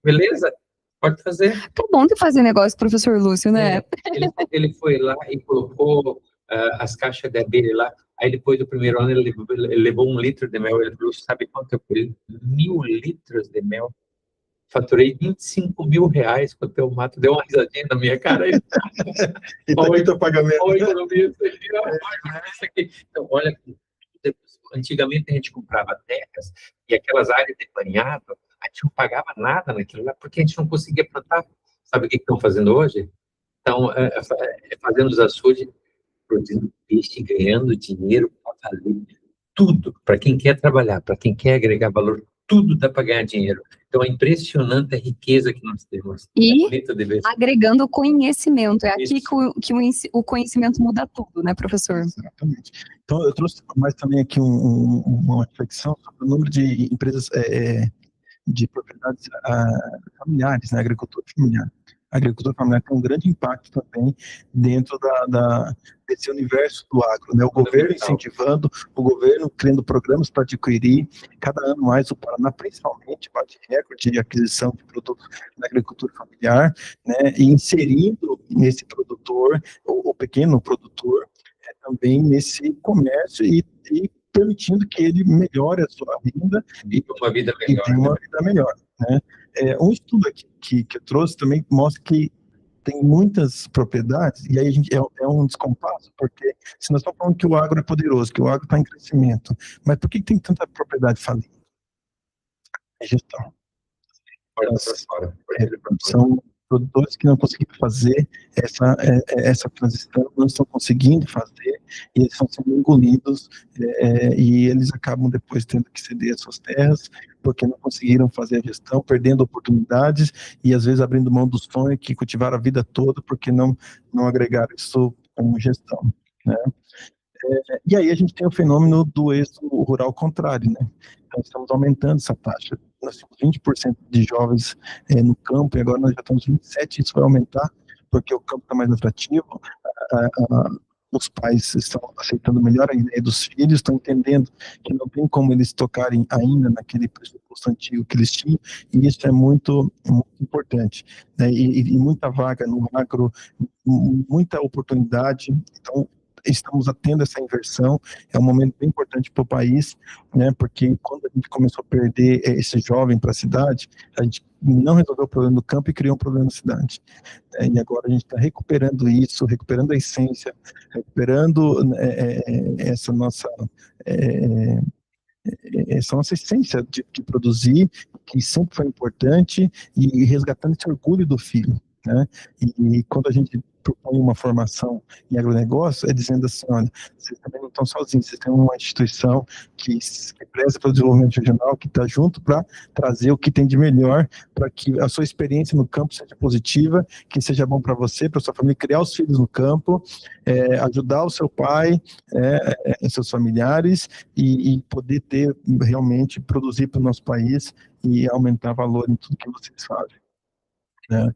beleza, pode fazer. Tá bom de fazer negócio, professor Lúcio, né? Ele foi lá e colocou as caixas de abelha lá, aí depois do primeiro ano ele levou 1 litro de mel, ele falou, sabe quanto eu fui? 1.000 litros de mel. Faturei 25 mil reais com o teu mato, deu uma risadinha na minha cara. E tá aqui teu pagamento. Então, olha, antigamente a gente comprava terras e aquelas áreas de banhado, a gente não pagava nada naquilo lá, porque a gente não conseguia plantar. Sabe o que estão fazendo hoje? Estão fazendo os açudes, produzindo peixe, ganhando dinheiro para valer tudo. Para quem quer trabalhar, para quem quer agregar valor, tudo dá para ganhar dinheiro. Então, é impressionante a riqueza que nós temos. E é bonito de ver. agregando conhecimento. É aqui Isso. que o conhecimento muda tudo, né, professor? Exatamente. Então, eu trouxe mais também aqui uma reflexão sobre o número de empresas de propriedades familiares, né, agricultura familiar. A agricultura familiar tem um grande impacto também dentro desse universo do agro, né? O governo incentivando, o governo criando programas para adquirir, cada ano mais o Paraná, principalmente, bate recorde de aquisição de produtos na agricultura familiar, né? E inserindo esse produtor, o pequeno produtor, também nesse comércio e permitindo que ele melhore a sua renda e uma vida e melhor. tenha uma vida melhor, né? Um estudo aqui que eu trouxe também mostra que tem muitas propriedades, e aí a gente, é um descompasso, porque se nós estamos falando que o agro é poderoso, que o agro está em crescimento, mas por que tem tanta propriedade falida? É gestão. São produtores que não conseguiram fazer essa transição, não estão conseguindo fazer, e eles estão sendo engolidos, e eles acabam depois tendo que ceder as suas terras, porque não conseguiram fazer a gestão, perdendo oportunidades, e às vezes abrindo mão do sonho que cultivaram a vida toda, porque não agregaram isso como gestão, né? E aí a gente tem o fenômeno do êxodo rural contrário, né? Então estamos aumentando essa taxa. Nós temos 20% de jovens no campo, e agora nós já estamos 27%, isso vai aumentar, porque o campo está mais atrativo, os pais estão aceitando melhor a ideia dos filhos, estão entendendo que não tem como eles tocarem ainda naquele pressuposto antigo que eles tinham, e isso é muito, muito importante, né? E muita vaga no agro, muita oportunidade, então estamos tendo essa inversão, é um momento bem importante para o país, né, porque quando a gente começou a perder esse jovem para a cidade, a gente não resolveu o problema do campo e criou um problema na cidade, e agora a gente está recuperando isso, recuperando a essência, recuperando essa nossa essência de produzir, que sempre foi importante, e resgatando esse orgulho do filho, né? E quando a gente propõe uma formação em agronegócio, é dizendo assim, olha, vocês também não estão sozinhos, vocês têm uma instituição que preza pelo desenvolvimento regional, que está junto para trazer o que tem de melhor, para que a sua experiência no campo seja positiva, que seja bom para você, para sua família, criar os filhos no campo, ajudar o seu pai, seus familiares, e poder ter, realmente, produzir para o nosso país e aumentar valor em tudo que vocês fazem, né?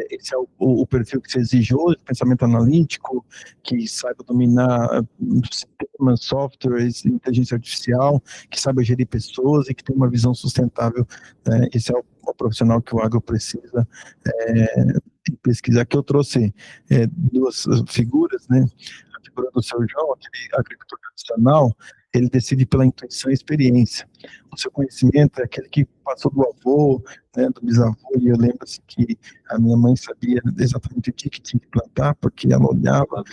Esse é o perfil que se exige hoje, pensamento analítico, que saiba dominar sistemas, softwares, inteligência artificial, que saiba gerir pessoas e que tenha uma visão sustentável, né? Esse é o profissional que o agro precisa pesquisar. Que eu trouxe duas figuras, né? A figura do seu João, aquele agricultor tradicional, ele decide pela intuição e experiência. O seu conhecimento é aquele que passou do avô, né, do bisavô, e eu lembro assim, que a minha mãe sabia exatamente o dia que tinha que plantar, porque ela olhava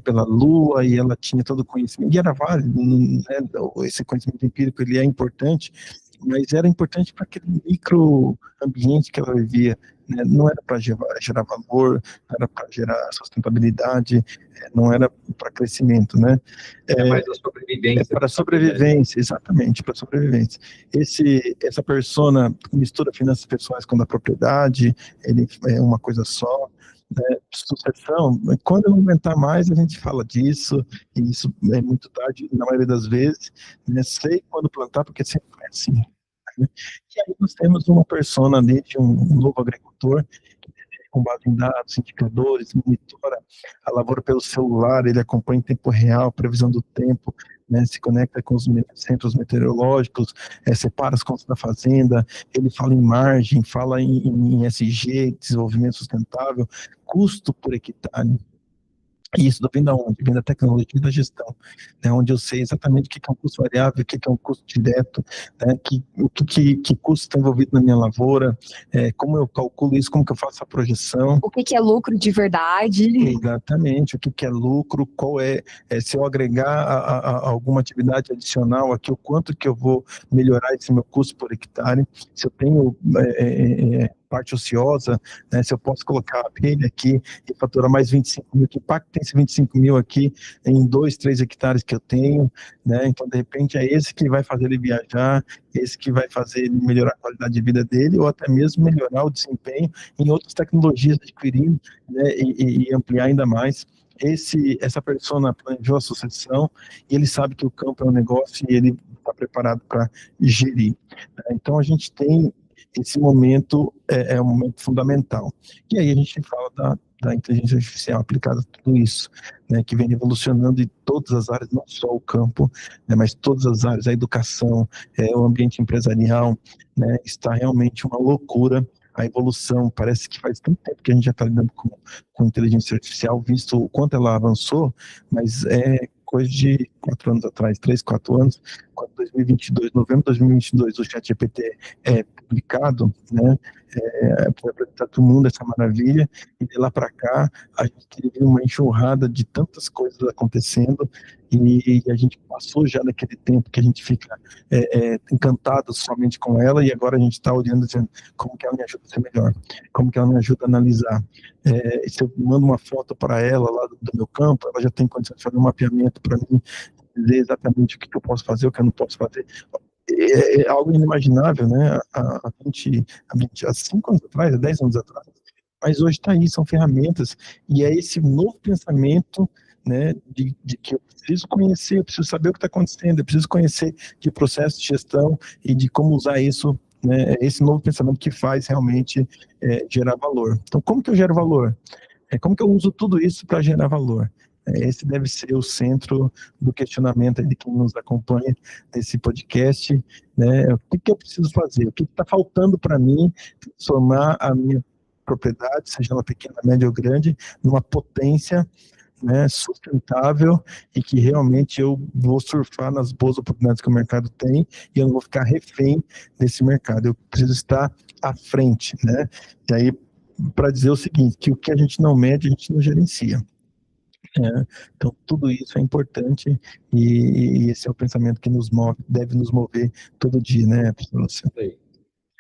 pela lua, e ela tinha todo o conhecimento, e era válido, né, esse conhecimento empírico, ele é importante, mas era importante para aquele microambiente que ela vivia, né? Não era para gerar valor, não era para gerar sustentabilidade, não era para crescimento, né? Mais a sobrevivência. Para sobrevivência, exatamente, para sobrevivência. Essa persona mistura finanças pessoais com a propriedade, ele é uma coisa só, né? Sucessão, quando eu não aguentar mais, a gente fala disso, e isso é muito tarde, na maioria das vezes, né? Sei quando plantar, porque sempre foi assim, né? E aí nós temos uma persona ali de um novo agricultor, com base em dados, indicadores, monitora a lavoura pelo celular, ele acompanha em tempo real, previsão do tempo, né, se conecta com os centros meteorológicos, separa as contas da fazenda, ele fala em margem, fala em ESG, desenvolvimento sustentável, custo por hectare. E isso vem da onde? Vem da tecnologia e da gestão, né, onde eu sei exatamente o que é um custo variável, o que é um custo direto, né, o que custo está envolvido na minha lavoura, como eu calculo isso, como que eu faço a projeção. O que é lucro de verdade. Exatamente, o que é lucro, qual se eu agregar a alguma atividade adicional aqui, o quanto que eu vou melhorar esse meu custo por hectare, se eu tenho parte ociosa, né? Se eu posso colocar ele aqui e faturar mais 25 mil, que impacto tem esse 25 mil aqui em 2, 3 hectares que eu tenho, né? Então, de repente, é esse que vai fazer ele viajar, esse que vai fazer ele melhorar a qualidade de vida dele, ou até mesmo melhorar o desempenho em outras tecnologias, adquirindo, né? E ampliar ainda mais. Essa persona planejou a sucessão e ele sabe que o campo é um negócio e ele está preparado para gerir. Então, a gente tem esse momento, é um momento fundamental. E aí a gente fala da inteligência artificial aplicada a tudo isso, né, que vem revolucionando em todas as áreas, não só o campo, né, mas todas as áreas, a educação, o ambiente empresarial, né, está realmente uma loucura. A evolução, parece que faz tanto tempo que a gente já está lidando com inteligência artificial, visto o quanto ela avançou, mas é coisa de 4 anos atrás, 3, 4 anos, quando 2022, novembro de 2022, o ChatGPT é publicado, né, para apresentar todo mundo essa maravilha, e de lá para cá, a gente teve uma enxurrada de tantas coisas acontecendo, e a gente passou já daquele tempo que a gente fica encantado somente com ela, e agora a gente está olhando, dizendo como que ela me ajuda a ser melhor, como que ela me ajuda a analisar. Se eu mando uma foto para ela lá do meu campo, ela já tem condição de fazer um mapeamento para mim, dizer exatamente o que eu posso fazer, o que eu não posso fazer. É algo inimaginável, né? Há 5 anos atrás, há 10 anos atrás, mas hoje está aí, são ferramentas, e é esse novo pensamento, né, de que eu preciso conhecer, eu preciso saber o que está acontecendo, eu preciso conhecer de processo de gestão e de como usar isso, né, esse novo pensamento que faz realmente gerar valor. Então, como que eu gero valor? Como que eu uso tudo isso para gerar valor? Esse deve ser o centro do questionamento de quem nos acompanha nesse podcast, né? O que eu preciso fazer? O que está faltando para mim transformar a minha propriedade, seja ela pequena, média ou grande, numa potência, né, sustentável, e que realmente eu vou surfar nas boas oportunidades que o mercado tem e eu não vou ficar refém desse mercado. Eu preciso estar à frente, né? E aí, para dizer o seguinte, que o que a gente não mede, a gente não gerencia. Então, tudo isso é importante e esse é o pensamento que nos move, deve nos mover todo dia, né, professor Luciano?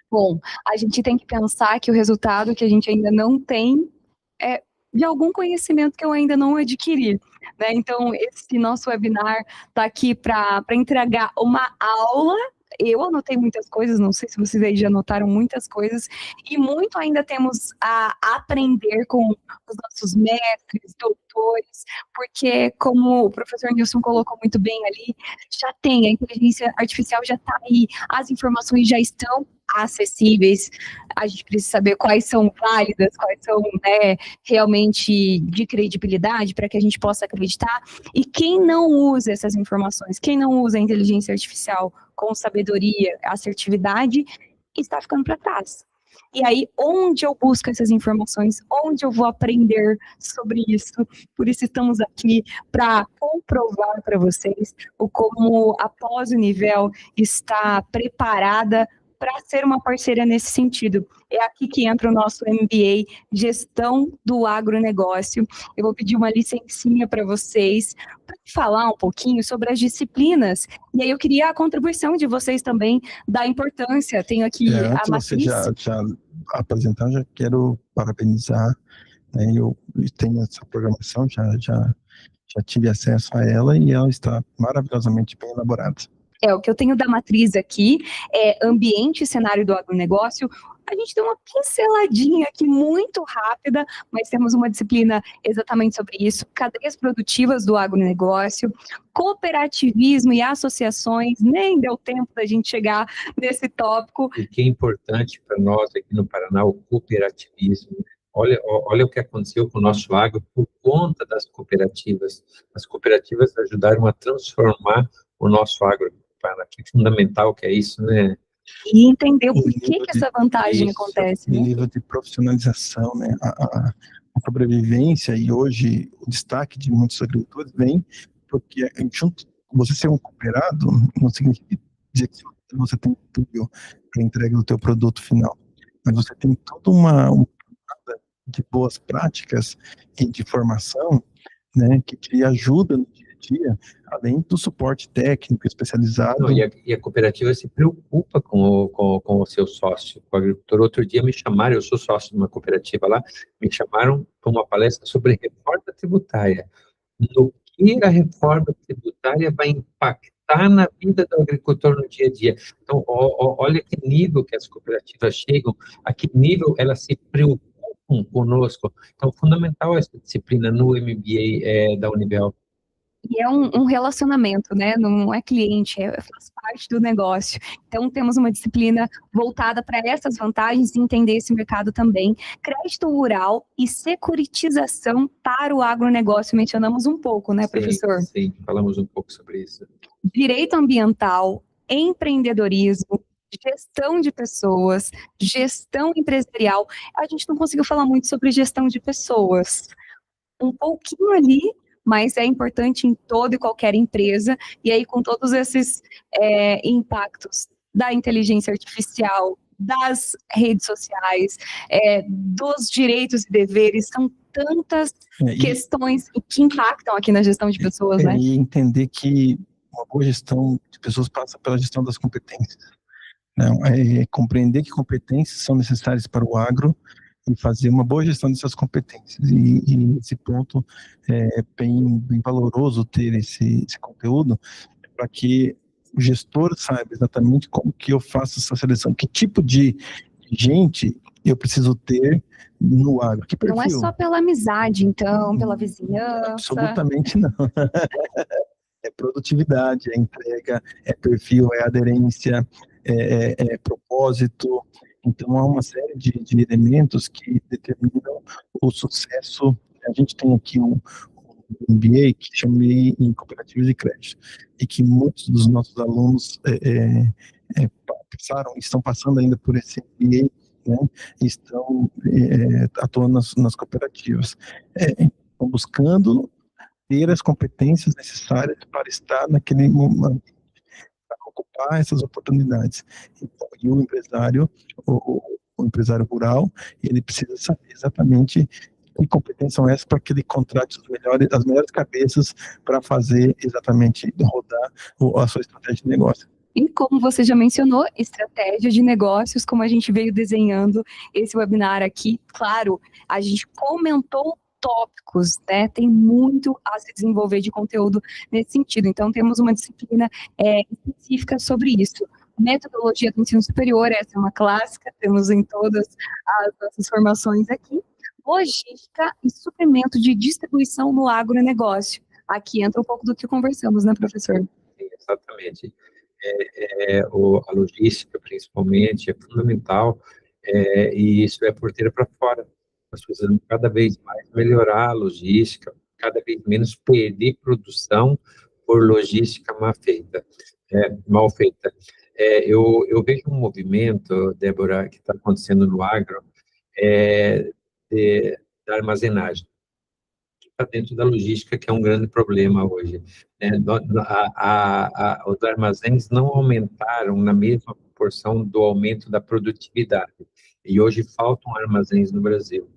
Bom, a gente tem que pensar que o resultado que a gente ainda não tem é de algum conhecimento que eu ainda não adquiri, né? Então, esse nosso webinar está aqui para entregar uma aula. Eu anotei muitas coisas, não sei se vocês aí já anotaram muitas coisas, e muito ainda temos a aprender com os nossos mestres, doutores, porque, como o professor Nilson colocou muito bem ali, já tem, a inteligência artificial já está aí, as informações já estão acessíveis, a gente precisa saber quais são válidas, quais são, né, realmente de credibilidade, para que a gente possa acreditar, e quem não usa essas informações, quem não usa a inteligência artificial com sabedoria, assertividade, está ficando para trás. E aí, onde eu busco essas informações? Onde eu vou aprender sobre isso? Por isso estamos aqui para comprovar para vocês o como a Pós-Univel está preparada para ser uma parceira nesse sentido. É aqui que entra o nosso MBA, Gestão do Agronegócio. Eu vou pedir uma licencinha para vocês, para falar um pouquinho sobre as disciplinas. E aí eu queria a contribuição de vocês também, da importância. Tenho aqui a matriz. Antes de você já apresentar, já quero parabenizar, né, eu tenho essa programação, já tive acesso a ela e ela está maravilhosamente bem elaborada. O que eu tenho da matriz aqui é ambiente e cenário do agronegócio. A gente deu uma pinceladinha aqui muito rápida, mas temos uma disciplina exatamente sobre isso, cadeias produtivas do agronegócio, cooperativismo e associações, nem deu tempo da gente chegar nesse tópico. E que é importante para nós aqui no Paraná, o cooperativismo. Olha o que aconteceu com o nosso agro por conta das cooperativas. As cooperativas ajudaram a transformar o nosso agro. Que fundamental que é isso, né? E entender por que essa vantagem acontece. Né? Nível de profissionalização, né? A sobrevivência e hoje o destaque de muitos agricultores vem porque junto, você ser um cooperado não significa dizer que você tem tudo para entrega do teu produto final, mas você tem toda uma de boas práticas e de formação, né, que te ajuda no dia a dia, além do suporte técnico especializado. Não, e a cooperativa se preocupa com o seu sócio, com o agricultor. Outro dia me chamaram, eu sou sócio de uma cooperativa lá, me chamaram para uma palestra sobre reforma tributária. No que a reforma tributária vai impactar na vida do agricultor no dia a dia. Então, olha que nível que as cooperativas chegam, a que nível elas se preocupam conosco. Então, fundamental essa disciplina no MBA da Univel. E é um relacionamento, né? Não é cliente, faz parte do negócio. Então, temos uma disciplina voltada para essas vantagens e entender esse mercado também. Crédito rural e securitização para o agronegócio. Mencionamos um pouco, né, professor? Sim, falamos um pouco sobre isso. Direito ambiental, empreendedorismo, gestão de pessoas, gestão empresarial. A gente não conseguiu falar muito sobre gestão de pessoas. Um pouquinho ali, mas é importante em toda e qualquer empresa, e aí com todos esses impactos da inteligência artificial, das redes sociais, dos direitos e deveres, são tantas questões que impactam aqui na gestão de pessoas, né? E entender que uma boa gestão de pessoas passa pela gestão das competências. Não, compreender que competências são necessárias para o agro, e fazer uma boa gestão dessas competências. E nesse ponto é bem valoroso ter esse conteúdo, para que o gestor saiba exatamente como que eu faço essa seleção, que tipo de gente eu preciso ter no agro. Que perfil? Não é só pela amizade, então, pela vizinhança. Absolutamente não. É produtividade, é entrega, é perfil, é aderência, é propósito. Então, há uma série de elementos que determinam o sucesso. A gente tem aqui um MBA que chamei em cooperativas de crédito, e que muitos dos nossos alunos estão passando ainda por esse MBA, né, estão atuando nas cooperativas. Estão buscando ter as competências necessárias para estar naquele momento, para ocupar essas oportunidades. Então, e o empresário, o empresário rural, ele precisa saber exatamente que competências são essas para que ele contrate as melhores cabeças para fazer exatamente rodar a sua estratégia de negócio. E como você já mencionou, estratégia de negócios, como a gente veio desenhando esse webinar aqui, claro, a gente comentou tópicos, né? Tem muito a se desenvolver de conteúdo nesse sentido. Então, temos uma disciplina específica sobre isso. Metodologia do ensino superior, essa é uma clássica, temos em todas as nossas formações aqui. Logística e suprimento de distribuição no agronegócio. Aqui entra um pouco do que conversamos, né, professor? Sim, exatamente. A logística, principalmente, é fundamental, e isso é porteira para fora. Nós precisamos cada vez mais melhorar a logística, cada vez menos perder produção por logística mal feita. Eu vejo um movimento, Débora, que está acontecendo no agro, da armazenagem, que está dentro da logística, que é um grande problema hoje. Os armazéns não aumentaram na mesma proporção do aumento da produtividade, e hoje faltam armazéns no Brasil.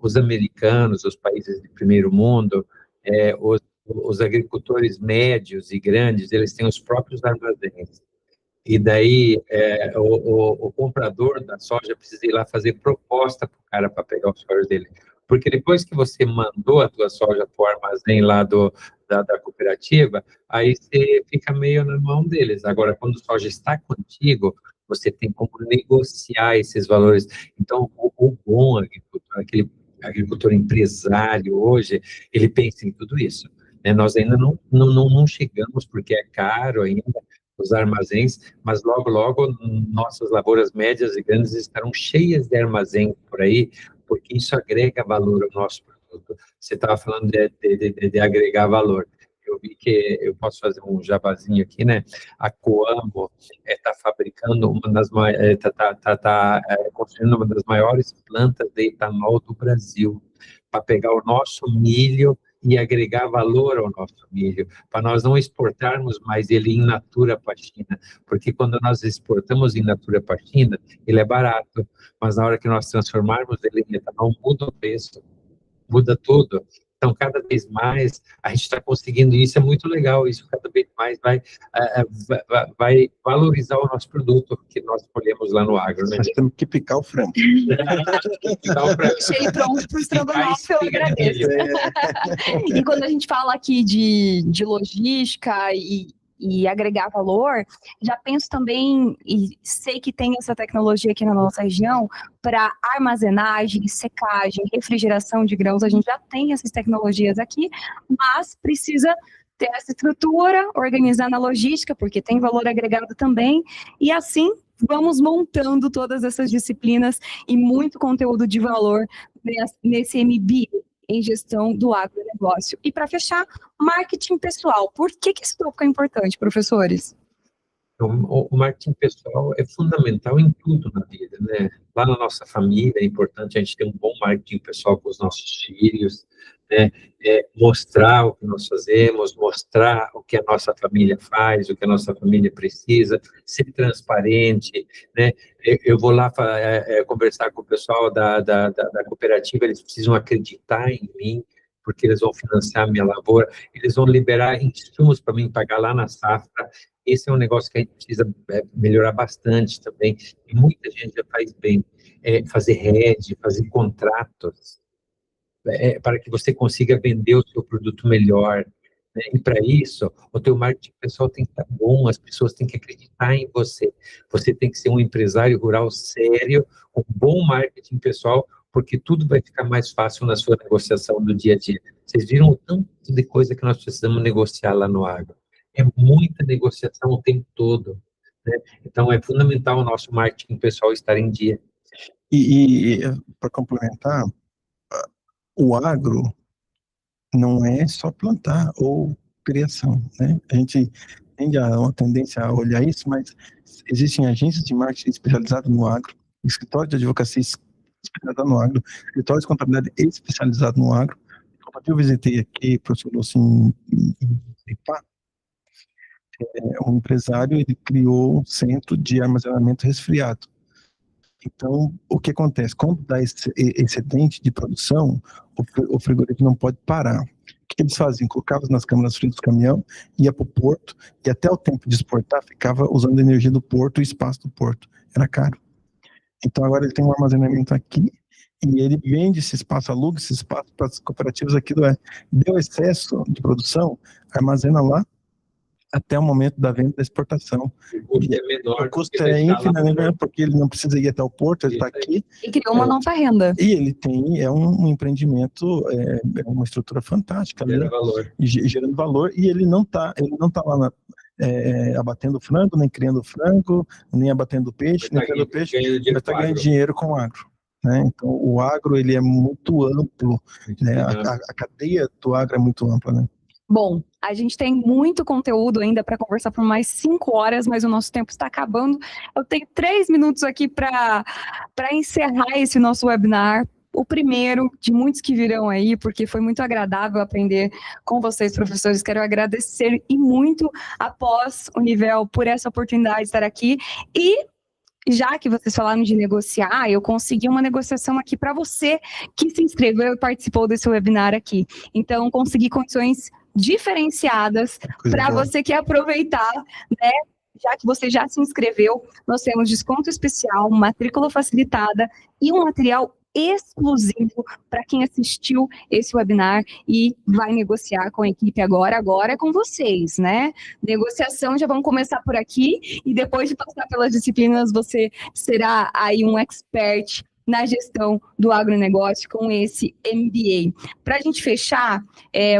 Os americanos, os países de primeiro mundo, os agricultores médios e grandes, eles têm os próprios armazéns. E daí, o comprador da soja precisa ir lá fazer proposta para o cara para pegar o soja dele. Porque depois que você mandou a tua soja para o armazém lá da cooperativa, aí você fica meio na mão deles. Agora, quando a soja está contigo, você tem como negociar esses valores. Então, o bom agricultor, aquele agricultor empresário hoje, ele pensa em tudo isso. Né? Nós ainda não chegamos, porque é caro ainda, os armazéns, mas logo, logo, nossas lavouras médias e grandes estarão cheias de armazém por aí, porque isso agrega valor ao nosso produto. Você estava falando de agregar valor. Eu vi que eu posso fazer um jabazinho aqui, né? A Coamo está fabricando construindo uma das maiores plantas de etanol do Brasil, para pegar o nosso milho e agregar valor ao nosso milho, para nós não exportarmos mais ele in natura para a China, porque quando nós exportamos in natura para a China, ele é barato, mas na hora que nós transformarmos ele em etanol, muda o preço, muda tudo. Então, cada vez mais a gente está conseguindo, e isso é muito legal, isso cada vez mais vai valorizar o nosso produto que nós colhemos lá no agro. Né? Nós temos que picar o frango. Deixei pronto para o estrogonofe, eu agradeço. E quando a gente fala aqui de logística e agregar valor, já penso também, e sei que tem essa tecnologia aqui na nossa região, para armazenagem, secagem, refrigeração de grãos, a gente já tem essas tecnologias aqui, mas precisa ter essa estrutura, organizar na logística, porque tem valor agregado também, e assim vamos montando todas essas disciplinas e muito conteúdo de valor nesse MBA em gestão do agronegócio. E para fechar, marketing pessoal. Por que esse tópico é importante, professores? O marketing pessoal é fundamental em tudo na vida, né? Lá na nossa família é importante a gente ter um bom marketing pessoal com os nossos filhos, né? Mostrar o que nós fazemos, mostrar o que a nossa família faz, o que a nossa família precisa, ser transparente, né? Eu vou lá conversar com o pessoal da cooperativa, eles precisam acreditar em mim, porque eles vão financiar a minha lavoura, eles vão liberar insumos para mim pagar lá na safra. Esse é um negócio que a gente precisa melhorar bastante também, e muita gente já faz bem, fazer rede, fazer contratos, para que você consiga vender o seu produto melhor, né? E para isso, o teu marketing pessoal tem que estar bom, as pessoas têm que acreditar em você, você tem que ser um empresário rural sério, com bom marketing pessoal, porque tudo vai ficar mais fácil na sua negociação do dia a dia. Vocês viram o tanto de coisa que nós precisamos negociar lá no agro. É muita negociação o tempo todo, né? Então, é fundamental o nosso marketing pessoal estar em dia. E para complementar, o agro não é só plantar ou criação, né? A gente tende a uma tendência a olhar isso, mas existem agências de marketing especializadas no agro, escritórios de advocacia especializados no agro, escritórios de contabilidade especializados no agro. Quando eu visitei aqui, professor Lúcio, em Ipá, um empresário, ele criou um centro de armazenamento resfriado. Então, o que acontece? Quando dá esse excedente de produção, o frigorífico não pode parar. O que eles faziam? Colocavam nas câmaras frias do caminhão, ia para o porto, e até o tempo de exportar, ficava usando a energia do porto e o espaço do porto. Era caro. Então, agora ele tem um armazenamento aqui, e ele vende esse espaço, aluga esse espaço para as cooperativas. Aquilo deu excesso de produção, armazena lá, até o momento da venda da exportação. O custo é menor. O custo é infinitamente menor, porque ele não precisa ir até o porto, ele está aqui. E criou uma nova renda. E ele tem, um empreendimento, uma estrutura fantástica. Gerando valor, e ele não tá lá abatendo frango, nem criando frango, nem abatendo peixe, nem criando peixe, mas está ganhando dinheiro com o agro. Né? Então, o agro, ele é muito amplo, né? A cadeia do agro é muito ampla, né? Bom, a gente tem muito conteúdo ainda para conversar por mais 5 horas, mas o nosso tempo está acabando. Eu tenho 3 minutos aqui para encerrar esse nosso webinar. O primeiro de muitos que virão aí, porque foi muito agradável aprender com vocês, professores. Quero agradecer e muito após o Univel por essa oportunidade de estar aqui. E já que vocês falaram de negociar, eu consegui uma negociação aqui para você que se inscreveu e participou desse webinar aqui. Então, consegui condições diferenciadas para você que aproveitar, né? Já que você já se inscreveu, nós temos desconto especial, matrícula facilitada e um material exclusivo para quem assistiu esse webinar e vai negociar com a equipe agora é com vocês, né? Negociação já vamos começar por aqui e depois de passar pelas disciplinas você será aí um expert na gestão do agronegócio com esse MBA. Para a gente fechar,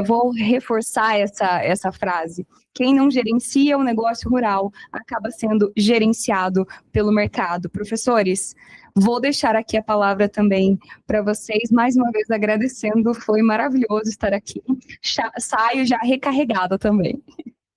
vou reforçar essa frase. Quem não gerencia o negócio rural acaba sendo gerenciado pelo mercado. Professores, vou deixar aqui a palavra também para vocês, mais uma vez agradecendo, foi maravilhoso estar aqui. Saio já recarregada também.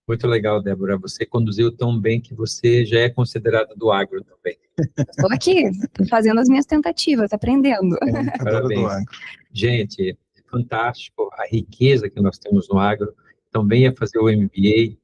Muito legal, Débora, você conduziu tão bem que você já é considerada do agro também. Estou aqui, estou fazendo as minhas tentativas, aprendendo. Parabéns. Gente, fantástico a riqueza que nós temos no agro. Então, venha fazer o MBA.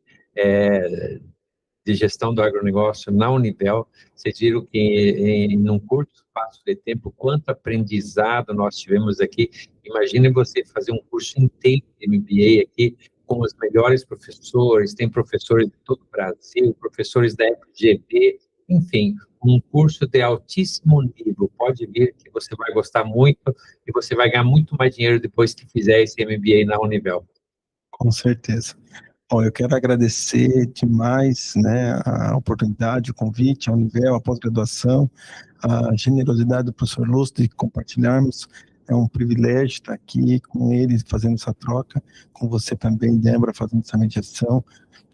de gestão do agronegócio na Univel. Vocês viram que em um curto espaço de tempo, quanto aprendizado nós tivemos aqui. Imagine você fazer um curso inteiro de MBA aqui, com os melhores professores, tem professores de todo o Brasil, professores da FGV, enfim, um curso de altíssimo nível. Pode vir que você vai gostar muito e você vai ganhar muito mais dinheiro depois que fizer esse MBA na Univel. Com certeza. Bom, eu quero agradecer demais, né, a oportunidade, o convite, a Univel, a pós-graduação, a generosidade do professor Lúcio de compartilharmos. É um privilégio estar aqui com ele, fazendo essa troca, com você também, Débora, fazendo essa mediação.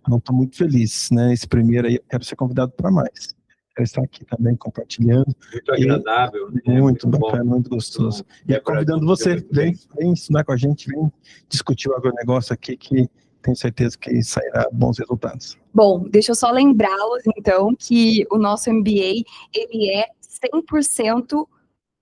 Então, estou muito feliz, né? Esse primeiro aí, eu quero ser convidado para mais. Quero estar aqui também compartilhando. Muito agradável. Muito bacana, muito gostoso. E convidando você, vem ensinar com a gente, vem discutir o agronegócio aqui, que tenho certeza que sairá bons resultados. Bom, deixa eu só lembrá-los, então, que o nosso MBA, ele é 100%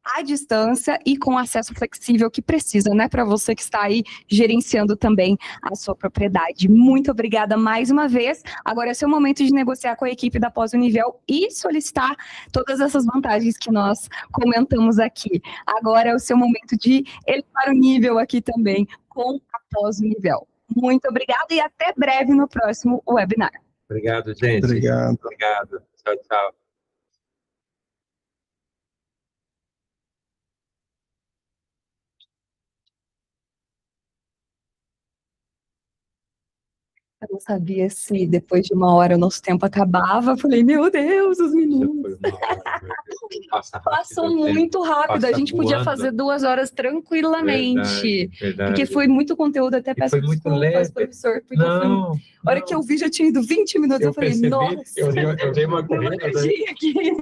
à distância e com acesso flexível que precisa, né, para você que está aí gerenciando também a sua propriedade. Muito obrigada mais uma vez. Agora é seu momento de negociar com a equipe da Pós-Univel e solicitar todas essas vantagens que nós comentamos aqui. Agora é o seu momento de elevar o nível aqui também com a Pós-Univel. Muito obrigada e até breve no próximo webinar. Obrigado, gente. Obrigado. Obrigado. Tchau, tchau. Eu não sabia se depois de uma hora o nosso tempo acabava. Eu falei, meu Deus, os meninos. Passou muito rápido. A gente podia fazer 2 horas tranquilamente. Verdade. Porque foi muito conteúdo, até peço muito desculpas, leve. professor. Porque a hora que eu vi já tinha ido 20 minutos. Eu falei, percebi, nossa. eu dei uma corrida. Aqui.